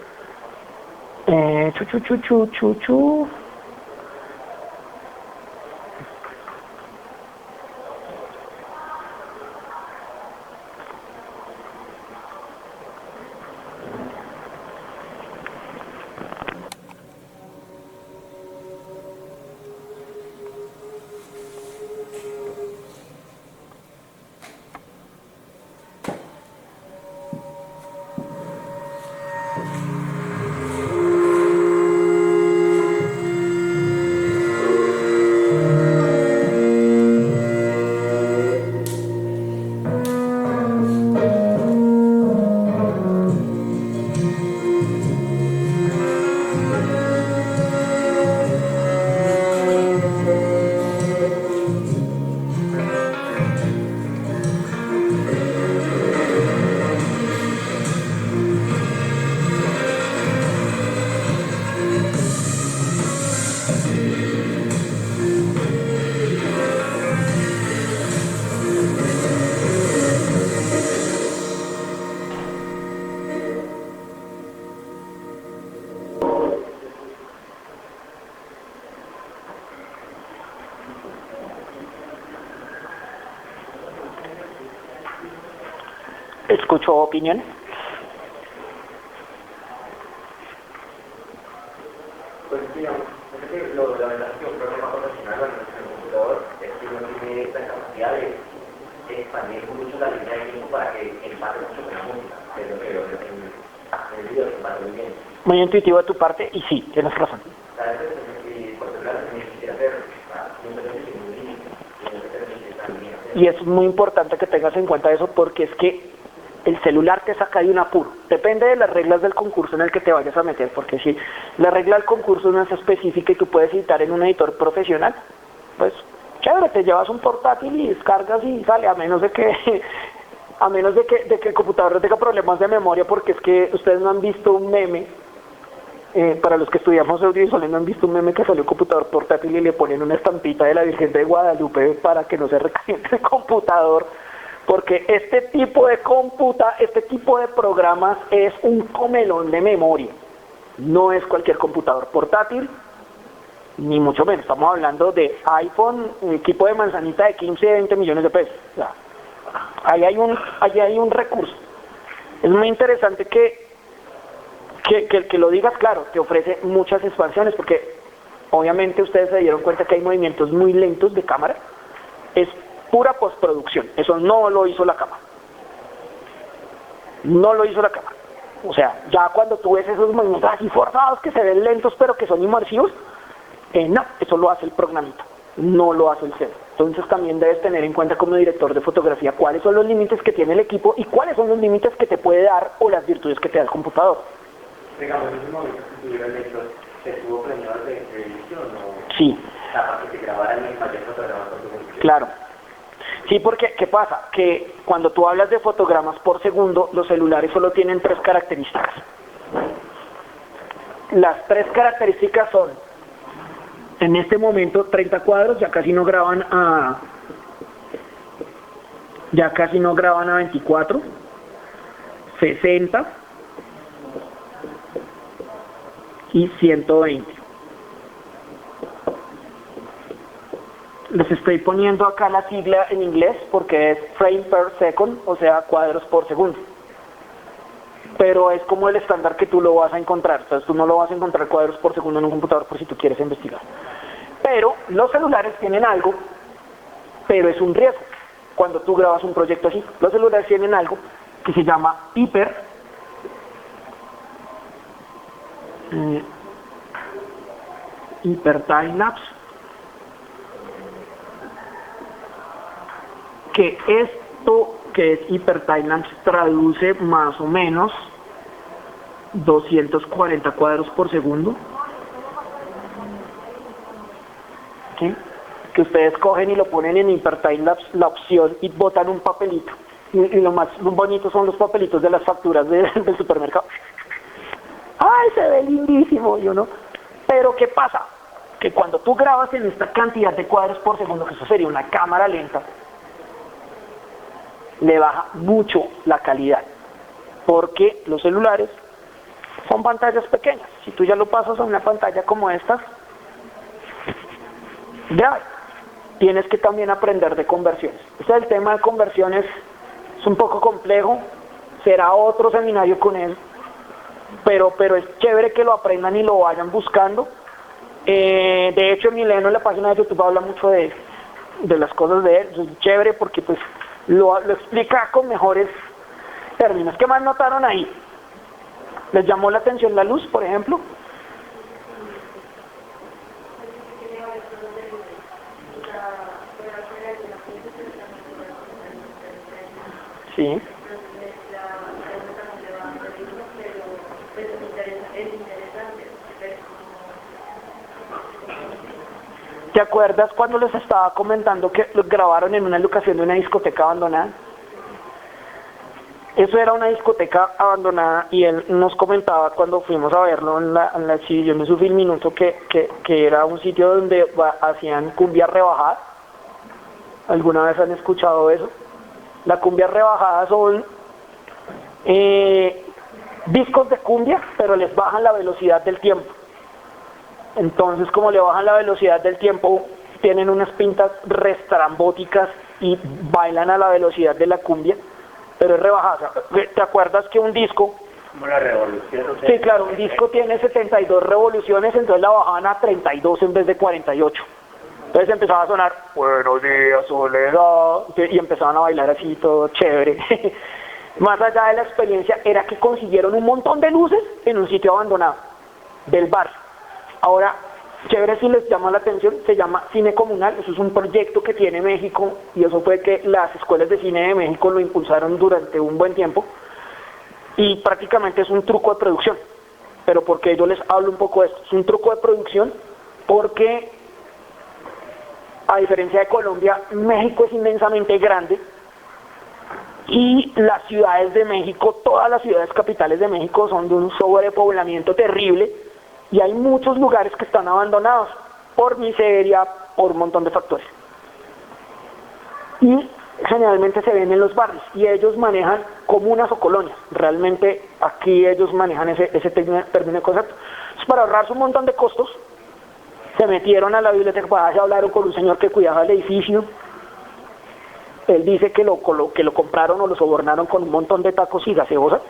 ¿Escuchó opiniones?
Pues digamos, la verdad es que un problema profesional en el computador es que no tiene esta capacidad de expandir mucho la línea de tiempo para que empate mucho con la música, pero en el video se empate muy bien.
Muy intuitivo de tu parte, y sí, tienes razón.
A veces, por ejemplo, también quisiera hacer un beneficio muy límite, y no se permite también hacer.
Y es muy importante que tengas en cuenta eso, porque es que el celular te saca de un apuro. Depende de las reglas del concurso en el que te vayas a meter, porque si la regla del concurso no es específica y tú puedes editar en un editor profesional, pues chévere, te llevas un portátil y descargas y sale, a menos de que el computador no tenga problemas de memoria, porque es que ustedes no han visto un meme, para los que estudiamos audiovisuales no han visto un meme que salió un computador portátil y le ponen una estampita de la Virgen de Guadalupe para que no se recaliente el computador. Porque este tipo de programas es un comelón de memoria. No es cualquier computador portátil, ni mucho menos. Estamos hablando de iPhone, un equipo de manzanita de 15, 20 millones de pesos. O sea, ahí hay un recurso. Es muy interesante que lo digas, claro, te ofrece muchas expansiones, porque obviamente ustedes se dieron cuenta que hay movimientos muy lentos de cámara. Es pura postproducción, eso no lo hizo la cámara. No lo hizo la cámara. O sea, ya cuando tú ves esos movimientos así forzados que se ven lentos pero que son inmersivos, no, eso lo hace el programita, no lo hace el cerebro. Entonces también debes tener en cuenta como director de fotografía cuáles son los límites que tiene el equipo y cuáles son los límites que te puede dar o las virtudes que te da el computador.
Digamos, en ese momento que tuvieron lector, ¿se tuvo premios de edición o...?
Sí.
Para que se grabaran y mayor fotogramas con tu música?
Claro. Sí, porque, ¿qué pasa? Que cuando tú hablas de fotogramas por segundo, los celulares solo tienen 3 características. Las 3 características son, en este momento, 30 cuadros, ya casi no graban a 24, 60 y 120. Les estoy poniendo acá la sigla en inglés porque es frame per second, o sea, cuadros por segundo. Pero es como el estándar que tú lo vas a encontrar. Entonces tú no lo vas a encontrar cuadros por segundo en un computador por si tú quieres investigar. Pero los celulares tienen algo, pero es un riesgo. Cuando tú grabas un proyecto así, los celulares tienen algo que se llama hyper time lapse. Que esto que es hyper time lapse traduce más o menos 240 cuadros por segundo. ¿Sí? Que ustedes cogen y lo ponen en Hypertime la opción y botan un papelito. Y lo más bonito son los papelitos de las facturas del supermercado. ¡Ay, se ve lindísimo! Yo no. Pero ¿qué pasa? Que cuando tú grabas en esta cantidad de cuadros por segundo, que eso sería una cámara lenta, le baja mucho la calidad. Porque los celulares son pantallas pequeñas. Si tú ya lo pasas a una pantalla como estas, grave. Tienes que también aprender de conversiones. El tema de conversiones es un poco complejo, será otro seminario con él, pero es chévere que lo aprendan y lo vayan buscando. De hecho, Mileno en la página de YouTube habla mucho de las cosas de él. Es chévere porque pues lo explica con mejores términos. ¿Qué más notaron ahí? ¿Les llamó la atención la luz, por ejemplo? Sí. ¿Te acuerdas cuando les estaba comentando que los grabaron en una locación de una discoteca abandonada? Eso era una discoteca abandonada y él nos comentaba cuando fuimos a verlo en la exhibición de su film Minuto que era un sitio donde hacían cumbia rebajada. ¿Alguna vez han escuchado eso? La cumbia rebajada son discos de cumbia, pero les bajan la velocidad del tiempo. Entonces, como le bajan la velocidad del tiempo, tienen unas pintas restrambóticas y bailan a la velocidad de la cumbia, pero es rebajada. ¿Te acuerdas que un disco...
Como la revolución?
Sí, claro, un disco tiene 72 revoluciones, entonces la bajaban a 32 en vez de 48. Entonces empezaba a sonar, buenos días, soledad, y empezaban a bailar así, todo chévere. Más allá de la experiencia, era que consiguieron un montón de luces en un sitio abandonado del barrio. Ahora, chévere si les llama la atención, se llama Cine Comunal, eso es un proyecto que tiene México, y eso fue que las escuelas de cine de México lo impulsaron durante un buen tiempo, y prácticamente es un truco de producción. Pero porque yo les hablo un poco de esto, es un truco de producción porque... A diferencia de Colombia, México es inmensamente grande y las ciudades de México, todas las ciudades capitales de México son de un sobrepoblamiento terrible y hay muchos lugares que están abandonados por miseria, por un montón de factores. Y generalmente se ven en los barrios y ellos manejan comunas o colonias. Realmente aquí ellos manejan ese término de concepto. Es para ahorrarse un montón de costos. Se metieron a la biblioteca, hablaron con un señor que cuidaba el edificio. Él dice que lo compraron o lo sobornaron con un montón de tacos y gaseosa.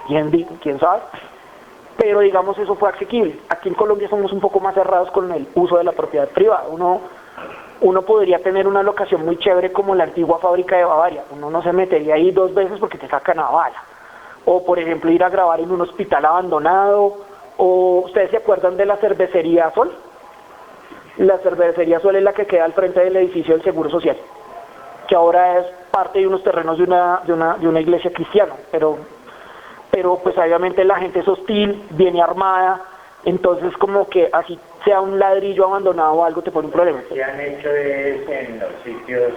¿Quién sabe? Pero digamos eso fue asequible. Aquí en Colombia somos un poco más cerrados con el uso de la propiedad privada. Uno podría tener una locación muy chévere como la antigua fábrica de Bavaria. Uno no se metería ahí 2 veces porque te sacan a bala. O por ejemplo ir a grabar en un hospital abandonado. ¿O ustedes se acuerdan de la cervecería Sol? La cervecería Sol es la que queda al frente del edificio del Seguro Social, que ahora es parte de unos terrenos de una iglesia cristiana, pero pues obviamente la gente es hostil, viene armada, entonces como que así sea un ladrillo abandonado o algo te pone un problema.
Se han hecho en los sitios,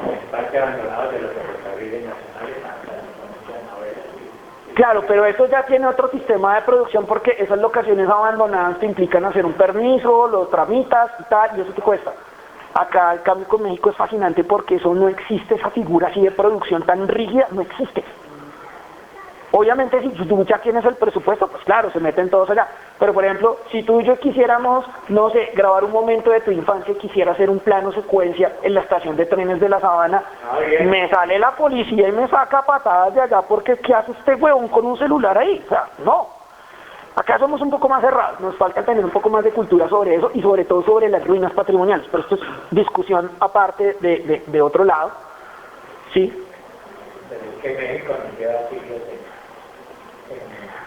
en parte abandonados de los ferrocarriles nacionales.
Claro, pero eso ya tiene otro sistema de producción porque esas locaciones abandonadas te implican hacer un permiso, lo tramitas y tal, y eso te cuesta. Acá el cambio con México es fascinante porque eso no existe, esa figura así de producción tan rígida, no existe. Obviamente si tú ya tienes el presupuesto, pues claro, se meten todos allá. Pero por ejemplo, si tú y yo quisiéramos, no sé, grabar un momento de tu infancia, quisiera hacer un plano secuencia en la estación de trenes de La Sabana, me sale la policía y me saca patadas de allá porque ¿qué hace este huevón con un celular ahí? O sea, no. Acá somos un poco más cerrados, nos falta tener un poco más de cultura sobre eso y sobre todo sobre las ruinas patrimoniales. Pero esto es discusión aparte de otro lado. ¿Sí?
Pero es que México nos lleva siglos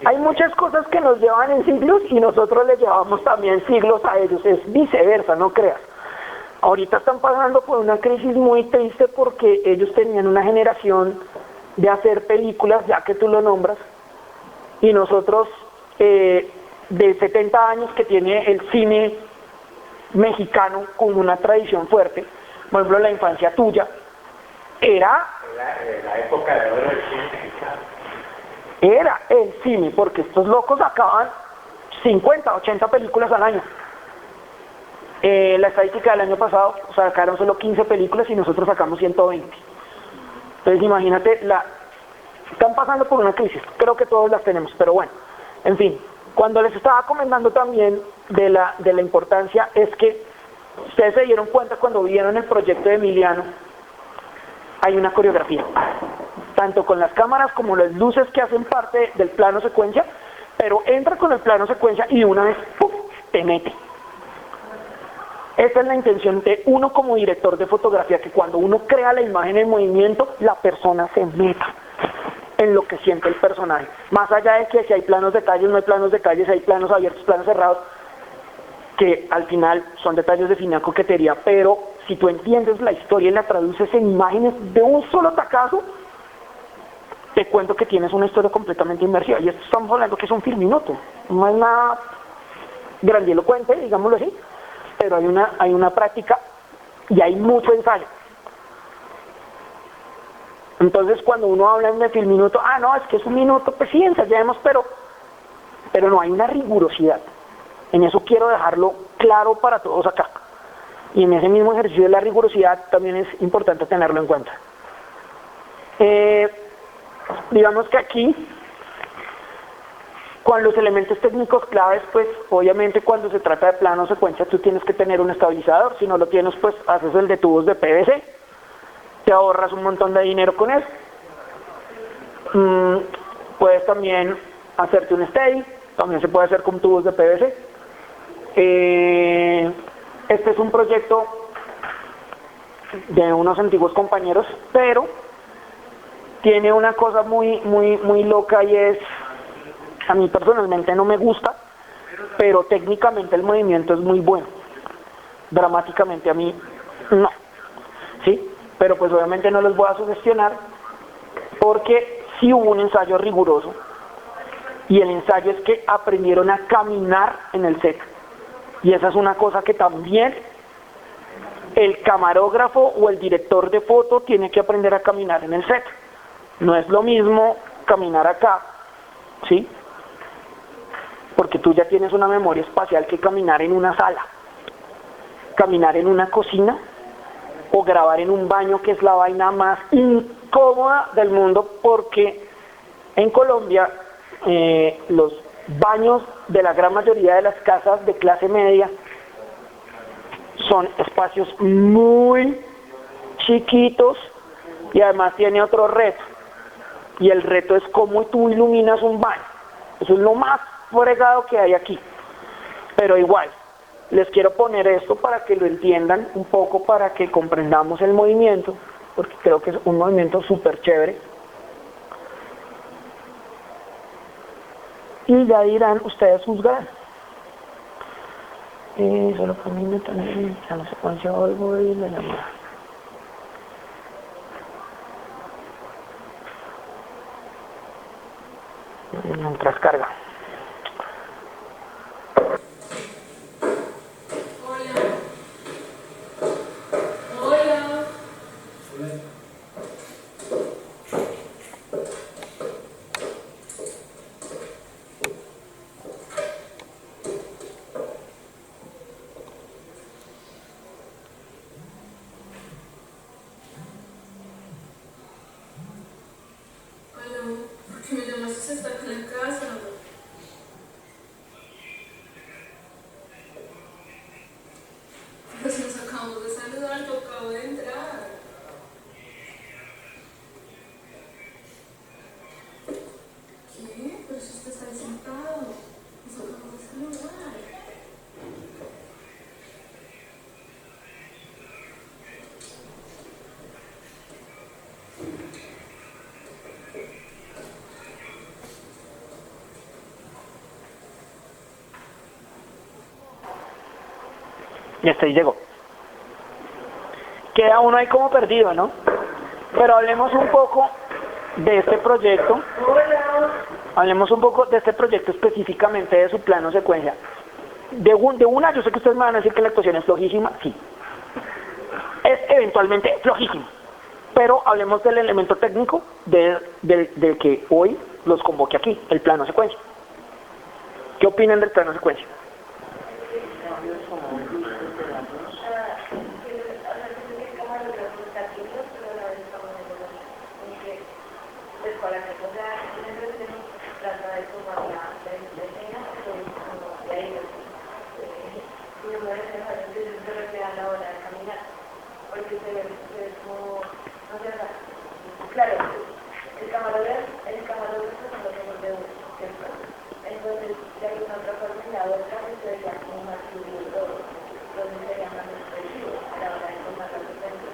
Hay muchas cosas que nos llevan en siglos y nosotros les llevamos también siglos a ellos, es viceversa, no creas. Ahorita están pasando por una crisis muy triste porque ellos tenían una generación de hacer películas, ya que tú lo nombras, Y nosotros, de 70 años que tiene el cine mexicano con una tradición fuerte, por ejemplo, La infancia tuya, era
la época de oro del cine mexicano.
Era el cine, porque estos locos sacaban 50, 80 películas al año. La estadística del año pasado sacaron solo 15 películas y nosotros sacamos 120. Entonces imagínate, están pasando por una crisis, creo que todos las tenemos, pero bueno, en fin, cuando les estaba comentando también de la importancia, es que ustedes se dieron cuenta cuando vieron el proyecto de Emiliano, hay una coreografía, tanto con las cámaras como las luces que hacen parte del plano secuencia, pero entra con el plano secuencia y de una vez ¡puf!, te mete. Esa es la intención de uno como director de fotografía, que cuando uno crea la imagen en movimiento, la persona se meta en lo que siente el personaje. Más allá de que si hay planos detalles, no hay planos detalles, si hay planos abiertos, planos cerrados, que al final son detalles de fina coquetería, pero si tú entiendes la historia y la traduces en imágenes de un solo tacazo, te cuento que tienes una historia completamente inmersiva. Y esto estamos hablando que es un filminuto, no es nada grandilocuente, digámoslo así, pero hay una práctica y hay mucho ensayo. Entonces cuando uno habla de filminuto, no, es que es un minuto, pues sí, ensayemos, pero no hay una rigurosidad. En eso quiero dejarlo claro para todos acá. Y en ese mismo ejercicio de la rigurosidad también es importante tenerlo en cuenta. Digamos que aquí, con los elementos técnicos claves, pues obviamente cuando se trata de plano secuencia tú tienes que tener un estabilizador. Si no lo tienes, pues haces el de tubos de PVC, te ahorras un montón de dinero con eso. Puedes también hacerte un steady, también se puede hacer con tubos de PVC. Este es un proyecto de unos antiguos compañeros, pero tiene una cosa muy loca, y es, a mí personalmente no me gusta, pero técnicamente el movimiento es muy bueno. Dramáticamente a mí no, ¿sí? Pero pues obviamente no los voy a sugestionar, porque sí hubo un ensayo riguroso, y el ensayo es que aprendieron a caminar en el set. Y esa es una cosa que también el camarógrafo o el director de foto tiene que aprender a caminar en el set. No es lo mismo caminar acá, ¿sí? Porque tú ya tienes una memoria espacial que caminar en una sala, caminar en una cocina o grabar en un baño, que es la vaina más incómoda del mundo, porque en Colombia los baños de la gran mayoría de las casas de clase media son espacios muy chiquitos, y además tiene otro reto, y el reto es cómo tú iluminas un baño. Eso es lo más fregado que hay aquí, pero igual les quiero poner esto para que lo entiendan un poco, para que comprendamos el movimiento, porque creo que es un movimiento súper chévere. Y ya dirán, ustedes juzgarán. Solo camino también a la secuencia Volvo y la llamada. Mientras carga.
¿Por qué me llamaste si estás en la casa? Pues nos acabamos de saludar, yo acabo de entrar. ¿Qué? Pero si usted está ahí sentado. Nos acabamos de saludar.
Y hasta ahí llegó. Queda uno ahí como perdido, ¿no? Pero hablemos un poco de este proyecto. Hablemos un poco de este proyecto específicamente, de su plano secuencia. De una, yo sé que ustedes me van a decir que la actuación es flojísima, sí. Es eventualmente flojísima. Pero hablemos del elemento técnico del que hoy los convoque aquí, el plano secuencia. ¿Qué opinan del plano secuencia?
Claro, el camarógrafo son los ojos de uno, ¿cierto? Entonces, si hay una otra forma en la otra, sería como más fluido, donde sería más expresivo a la hora de tomar la secuencia.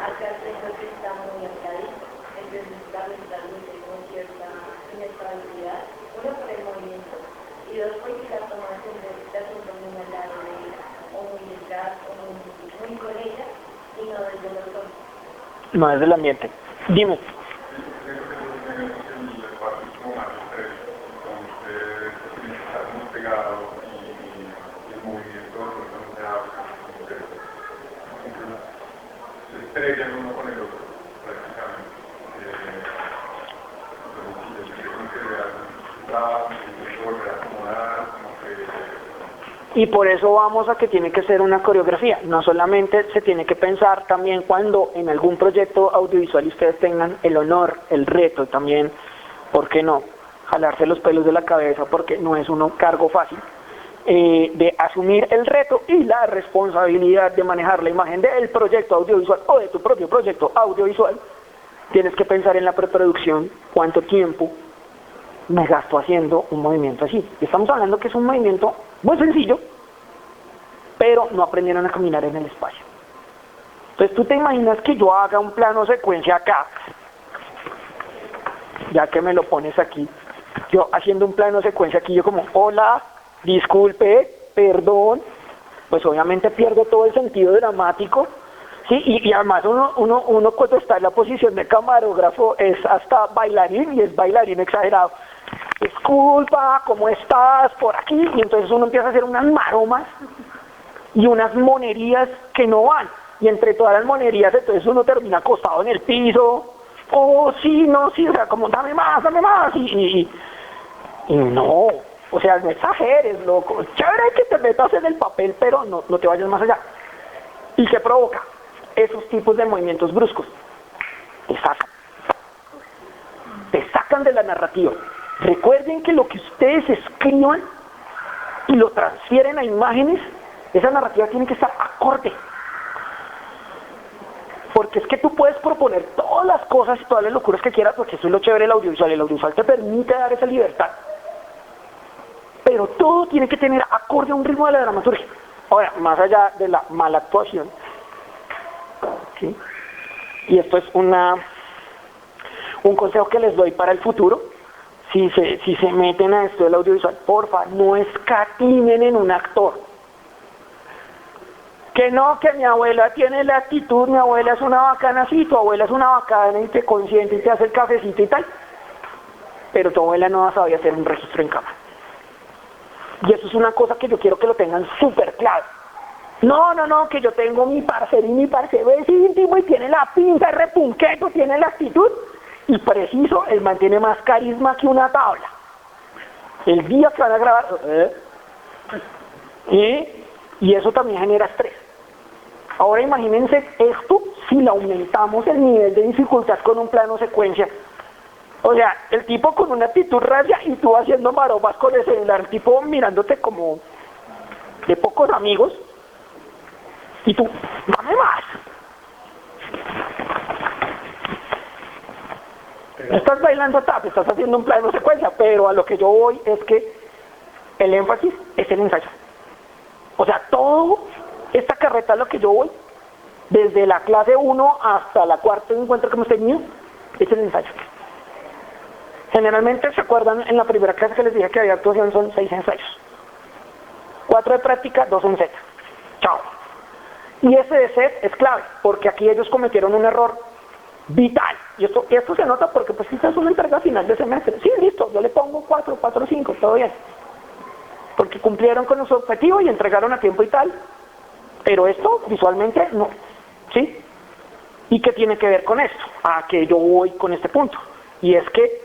Acá tengo que está muy ancladito, entonces está resultando con cierta inestabilidad, uno por el movimiento, y dos porque la tomación de muy al lado de ella, o muy detrás, o muy con ella, y no desde los ojos.
No, es del ambiente. Dime. Y por eso vamos a que tiene que ser una coreografía. No solamente se tiene que pensar también cuando en algún proyecto audiovisual ustedes tengan el honor, el reto también, ¿por qué no? Jalarse los pelos de la cabeza porque no es un cargo fácil, de asumir el reto y la responsabilidad de manejar la imagen del proyecto audiovisual o de tu propio proyecto audiovisual. Tienes que pensar en la preproducción, cuánto tiempo me gasto haciendo un movimiento así. Estamos hablando que es un movimiento muy sencillo, pero no aprendieron a caminar en el espacio. Entonces tú te imaginas que yo haga un plano secuencia acá, ya que me lo pones aquí, yo haciendo un plano secuencia aquí, yo como, hola, disculpe, perdón, pues obviamente pierdo todo el sentido dramático, ¿sí? Y además uno cuando está en la posición de camarógrafo es hasta bailarín, y es bailarín exagerado. Disculpa, ¿cómo estás? Por aquí. Y entonces uno empieza a hacer unas maromas y unas monerías que no van. Y entre todas las monerías, entonces uno termina acostado en el piso. Oh, sí, no, sí, o sea, como dame más. Y no, o sea, no exageres, loco. Chévere que te metas en el papel, pero no te vayas más allá. ¿Y qué provoca? Esos tipos de movimientos bruscos. Te sacan de la narrativa. Recuerden que lo que ustedes escriban y lo transfieren a imágenes, esa narrativa tiene que estar acorde. Porque es que tú puedes proponer todas las cosas y todas las locuras que quieras, porque eso es lo chévere del audiovisual. El audiovisual te permite dar esa libertad. Pero todo tiene que tener acorde a un ritmo de la dramaturgia. Ahora, más allá de la mala actuación, ¿sí? Y esto es un consejo que les doy para el futuro. Si se meten a esto del audiovisual, porfa, no escatimen en un actor. Que no, que mi abuela tiene la actitud, mi abuela es una bacana, sí, tu abuela es una bacana y te consiente y te hace el cafecito y tal, pero tu abuela no sabía hacer un registro en cámara. Y eso es una cosa que yo quiero que lo tengan súper claro. No, que yo tengo mi parcero y mi parcero es íntimo y tiene la pinta, es repunqueto, tiene la actitud. Y preciso, él mantiene más carisma que una tabla. El día que van a grabar, y eso también genera estrés. Ahora imagínense esto si le aumentamos el nivel de dificultad con un plano secuencia. O sea, el tipo con una actitud rancia y tú haciendo maromas con el celular, el tipo mirándote como de pocos amigos, y tú, dame más. No estás bailando tap, estás haciendo un plano secuencia, pero a lo que yo voy es que el énfasis es el ensayo. O sea, todo esta carreta a lo que yo voy, desde la clase 1 hasta la cuarta encuentro que hemos tenido, es el ensayo. Generalmente, ¿se acuerdan? En la primera clase que les dije que había actuación son 6 ensayos. 4 de práctica, 2 en set. Chao. Y ese de set es clave, porque aquí ellos cometieron un error vital. Y esto se nota porque pues quizás es una entrega final de semestre. Sí, listo, yo le pongo 4, 5, todo bien. Porque cumplieron con su objetivo y entregaron a tiempo y tal. Pero esto visualmente no. ¿Sí? ¿Y qué tiene que ver con esto? A que yo voy con este punto. Y es que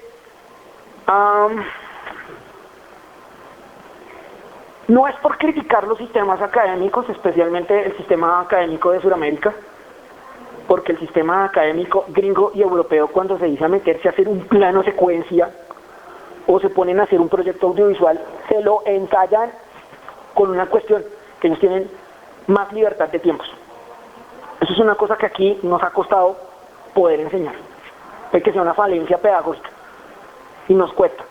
no es por criticar los sistemas académicos, especialmente el sistema académico de Sudamérica, porque el sistema académico gringo y europeo, cuando se dice a meterse a hacer un plano secuencia o se ponen a hacer un proyecto audiovisual, se lo ensayan con una cuestión, que ellos tienen más libertad de tiempos. Eso es una cosa que aquí nos ha costado poder enseñar. Puede que sea una falencia pedagógica y nos cuesta,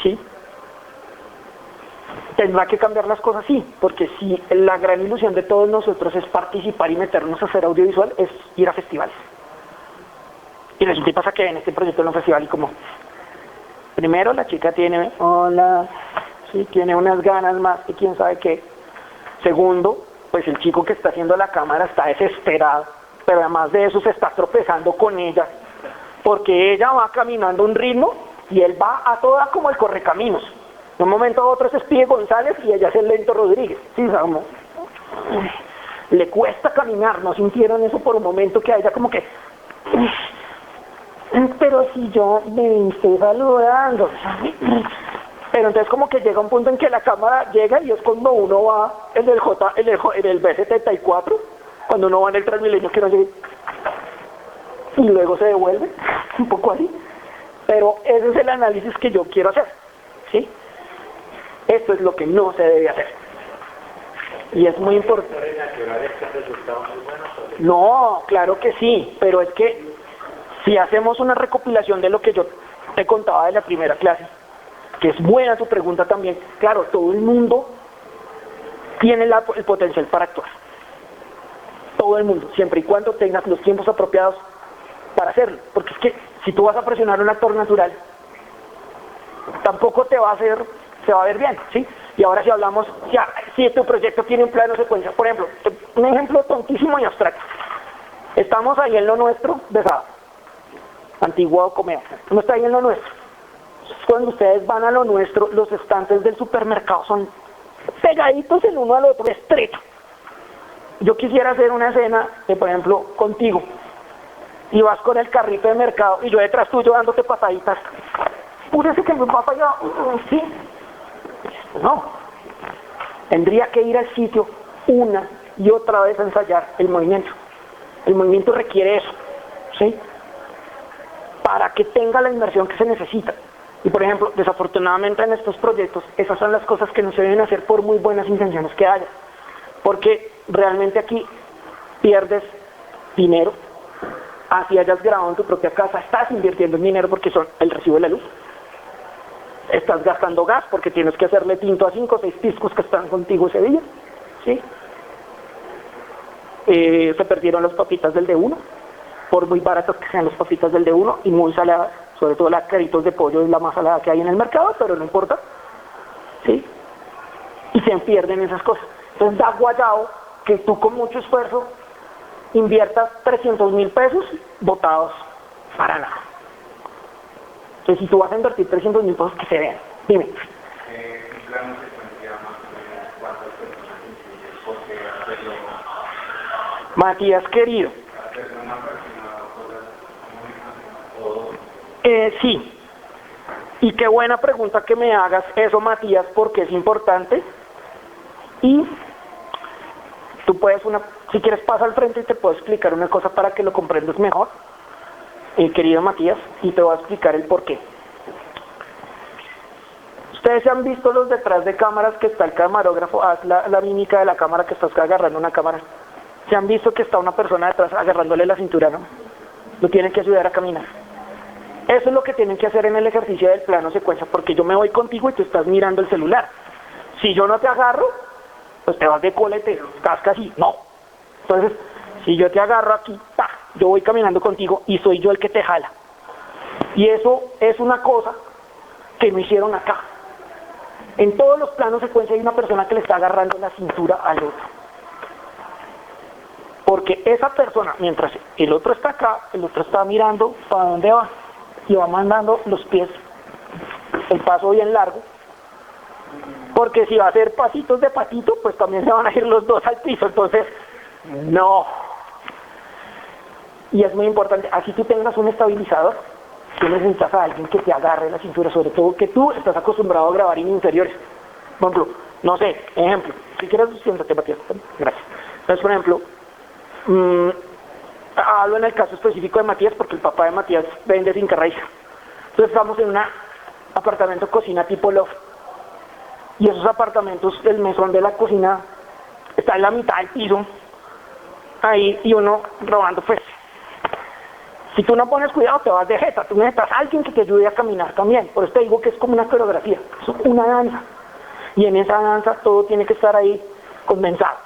¿sí? Tendrá que cambiar las cosas, sí, porque si la gran ilusión de todos nosotros es participar y meternos a hacer audiovisual, es ir a festivales. Y resulta y pasa que en este proyecto en un festival y como, primero la chica tiene, hola, sí, tiene unas ganas más y quién sabe qué. Segundo, pues el chico que está haciendo la cámara está desesperado, pero además de eso se está tropezando con ella, porque ella va caminando un ritmo y él va a toda como el correcaminos. De un momento a otro es Espide González y ella es el Lento Rodríguez. Sí, como, le cuesta caminar, ¿no sintieron eso por un momento que a ella como que... Pero si yo me estoy saludando... Pero entonces como que llega un punto en que la cámara llega y es cuando uno va en el B74, cuando uno va en el Transmilenio que no llegue, y luego se devuelve, un poco así. Pero ese es el análisis que yo quiero hacer, ¿sí? Esto es lo que no se debe hacer. Y es muy importante. No, claro que sí, pero es que si hacemos una recopilación de lo que yo te contaba de la primera clase, que es buena tu pregunta también, claro, todo el mundo tiene el potencial para actuar. Todo el mundo, siempre y cuando tengas los tiempos apropiados para hacerlo. Porque es que si tú vas a presionar a un actor natural, tampoco se va a ver bien, ¿sí? Y ahora si hablamos, si tu proyecto tiene un plano secuencia, por ejemplo, un ejemplo tontísimo y abstracto. Estamos ahí en lo nuestro de Saba, Antigua Comeo, no está ahí en lo nuestro. Cuando ustedes van a lo nuestro, los estantes del supermercado son pegaditos el uno al otro, estrecho. Yo quisiera hacer una escena de, por ejemplo, contigo, y vas con el carrito de mercado, y yo detrás tuyo dándote pataditas. Púrese que me va para allá, ¿sí? No. Tendría que ir al sitio una y otra vez a ensayar el movimiento. El movimiento requiere eso, ¿sí? Para que tenga la inversión que se necesita. Y por ejemplo, desafortunadamente en estos proyectos, esas son las cosas que no se deben hacer por muy buenas intenciones que haya. Porque realmente aquí pierdes dinero. Así hayas grabado en tu propia casa, estás invirtiendo en dinero porque son el recibo de la luz. Estás gastando gas porque tienes que hacerle tinto a 5 o 6 piscos que están contigo ese día, ¿sí? Se perdieron las papitas del D1, por muy baratas que sean las papitas del D1 y muy saladas, sobre todo las caritos de pollo es la más salada que hay en el mercado, pero no importa, ¿sí? Y se pierden esas cosas. Entonces da guayao que tú con mucho esfuerzo inviertas 300.000 pesos botados para nada. Entonces si tú vas a invertir 300.000 pesos, que se vean. Dime.
¿Un plano secuencia más o menos cuántas personas incluye? Porque hacerlo...
Matías, querido.
Hacerlo una persona, cosas muy...
Sí. Y qué buena pregunta que me hagas eso, Matías, porque es importante. Y tú puedes, si quieres pasa al frente y te puedo explicar una cosa para que lo comprendas mejor, querido Matías, y te voy a explicar el por qué. Ustedes se han visto los detrás de cámaras que está el camarógrafo, haz la mímica de la cámara que estás agarrando una cámara. Se han visto que está una persona detrás agarrándole la cintura, ¿no? Lo tienen que ayudar a caminar. Eso es lo que tienen que hacer en el ejercicio del plano secuencia, porque yo me voy contigo y tú estás mirando el celular. Si yo no te agarro, pues te vas de cola y te cascas así. No. Entonces, si yo te agarro aquí, ¡pah!, yo voy caminando contigo y soy yo el que te jala. Y eso es una cosa que me hicieron acá. En todos los planos secuencia hay una persona que le está agarrando la cintura al otro. Porque esa persona, mientras el otro está acá, el otro está mirando para dónde va y va mandando los pies, el paso bien largo, porque si va a hacer pasitos de patito, pues también se van a ir los dos al piso, entonces, no. Y es muy importante, así tú tengas un estabilizador, tú necesitas a alguien que te agarre la cintura, sobre todo que tú estás acostumbrado a grabar en inferiores. Por ejemplo, no sé, ejemplo, si quieres siéntate, Matías, gracias. Entonces, por ejemplo, hablo en el caso específico de Matías porque el papá de Matías vende finca raíz. Entonces estamos en un apartamento cocina tipo loft. Y esos apartamentos, el mesón de la cocina está en la mitad del piso, ahí, y uno robando, pues. Si tú no pones cuidado, te vas de jeta. Tú necesitas a alguien que te ayude a caminar también. Por eso te digo que es como una coreografía, es una danza. Y en esa danza todo tiene que estar ahí condensado.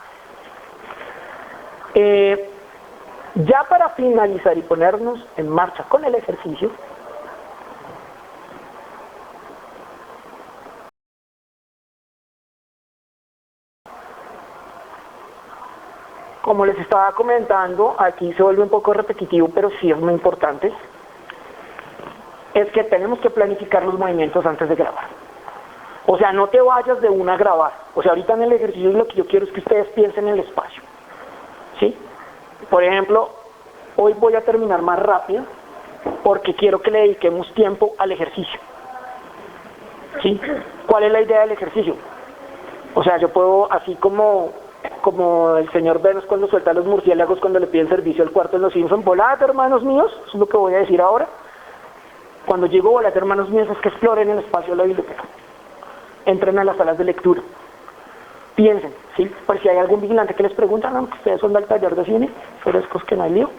Ya para finalizar y ponernos en marcha con el ejercicio, como les estaba comentando, aquí se vuelve un poco repetitivo, pero sí es muy importante, es que tenemos que planificar los movimientos antes de grabar. O sea, no te vayas de una a grabar. O sea, ahorita en el ejercicio lo que yo quiero es que ustedes piensen en el espacio. ¿Sí? Por ejemplo, hoy voy a terminar más rápido porque quiero que le dediquemos tiempo al ejercicio. ¿Sí? ¿Cuál es la idea del ejercicio? O sea, yo puedo, así como el señor Venus cuando suelta a los murciélagos cuando le piden servicio al cuarto de los Simpson, volad, hermanos míos, eso es lo que voy a decir ahora. Cuando llego volad, hermanos míos, es que exploren el espacio de la biblioteca. Entren a las salas de lectura. Piensen, ¿sí? Por si hay algún vigilante que les pregunta, no, que ustedes son del taller de cine, frescos que no hay lío,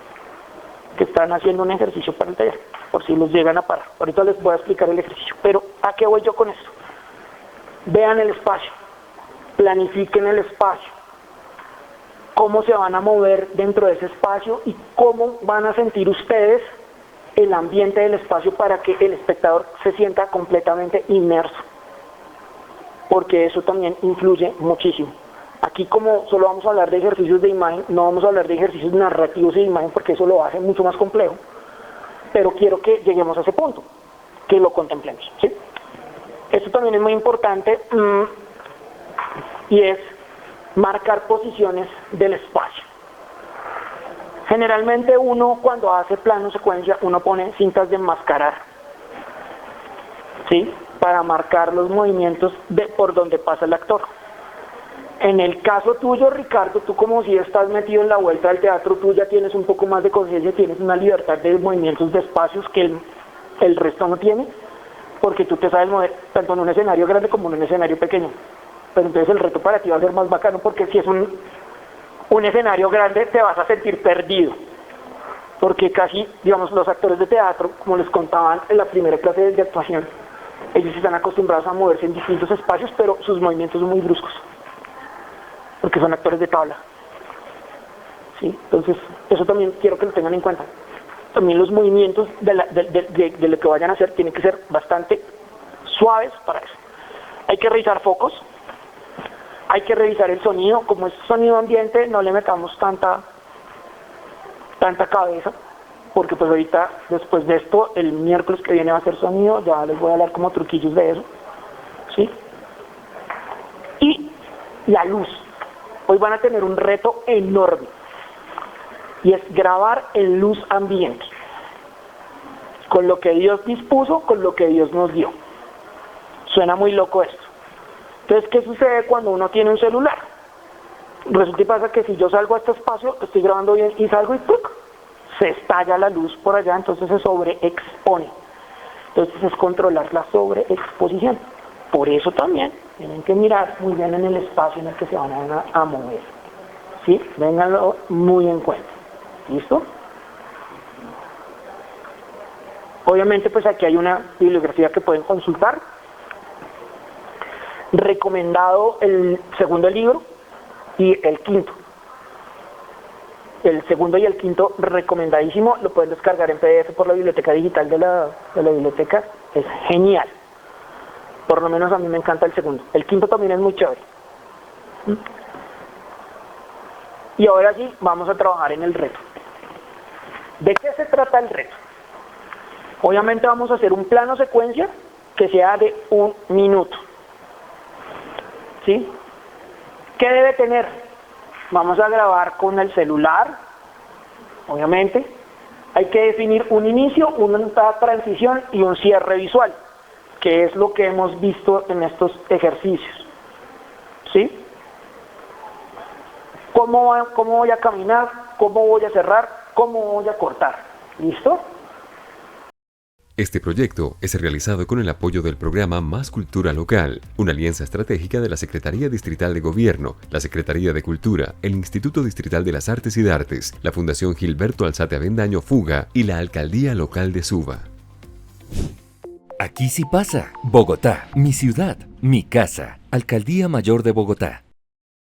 que están haciendo un ejercicio para el taller, por si los llegan a parar. Ahorita les voy a explicar el ejercicio, pero ¿a qué voy yo con esto? Vean el espacio, planifiquen el espacio, cómo se van a mover dentro de ese espacio y cómo van a sentir ustedes el ambiente del espacio para que el espectador se sienta completamente inmerso, porque eso también influye muchísimo. Aquí, como solo vamos a hablar de ejercicios de imagen, no vamos a hablar de ejercicios narrativos de imagen porque eso lo hace mucho más complejo, pero quiero que lleguemos a ese punto, que lo contemplemos, ¿sí? Esto también es muy importante y es marcar posiciones del espacio. Generalmente uno, cuando hace plano secuencia, uno pone cintas de enmascarar, ¿sí? Para marcar los movimientos por donde pasa el actor. En el caso tuyo, Ricardo, tú como si estás metido en la vuelta del teatro, tú ya tienes un poco más de conciencia, tienes una libertad de movimientos de espacios que el resto no tiene, porque tú te sabes mover tanto en un escenario grande como en un escenario pequeño. Pero entonces el reto para ti va a ser más bacano, porque si es un escenario grande te vas a sentir perdido, porque casi, digamos, los actores de teatro, como les contaban en la primera clase de actuación, ellos están acostumbrados a moverse en distintos espacios, pero sus movimientos son muy bruscos, porque son actores de tabla. ¿Sí? Entonces, eso también quiero que lo tengan en cuenta. También los movimientos de lo que vayan a hacer tienen que ser bastante suaves para eso. Hay que revisar focos, hay que revisar el sonido. Como es sonido ambiente, no le metamos tanta cabeza, porque pues ahorita, después de esto, el miércoles que viene va a ser sonido, ya les voy a hablar como truquillos de eso, ¿sí? Y la luz. Hoy van a tener un reto enorme, y es grabar en luz ambiente, con lo que Dios dispuso, con lo que Dios nos dio. Suena muy loco esto. Entonces, ¿qué sucede cuando uno tiene un celular? Resulta y pasa que si yo salgo a este espacio, estoy grabando bien y salgo y ¡puc!, se estalla la luz por allá, entonces se sobreexpone. Entonces es controlar la sobreexposición. Por eso también tienen que mirar muy bien en el espacio en el que se van a mover. ¿Sí? Vénganlo muy en cuenta. ¿Listo? Obviamente pues aquí hay una bibliografía que pueden consultar. Recomendado el segundo libro y el quinto. El segundo y el quinto recomendadísimo, lo pueden descargar en PDF por la biblioteca digital de la biblioteca, es genial. Por lo menos a mí me encanta el segundo. El quinto también es muy chévere. Y ahora sí, vamos a trabajar en el reto. ¿De qué se trata el reto? Obviamente vamos a hacer un plano secuencia que sea de 1 minuto. ¿Sí? ¿Qué debe tener? Vamos a grabar con el celular, obviamente. Hay que definir un inicio, una transición y un cierre visual, que es lo que hemos visto en estos ejercicios. ¿Sí? ¿Cómo voy a caminar? ¿Cómo voy a cerrar? ¿Cómo voy a cortar? ¿Listo?
Este proyecto es realizado con el apoyo del programa Más Cultura Local, una alianza estratégica de la Secretaría Distrital de Gobierno, la Secretaría de Cultura, el Instituto Distrital de las Artes y Artes, la Fundación Gilberto Alzate Avendaño Fuga y la Alcaldía Local de Suba.
Aquí sí pasa. Bogotá, mi ciudad, mi casa. Alcaldía Mayor de Bogotá.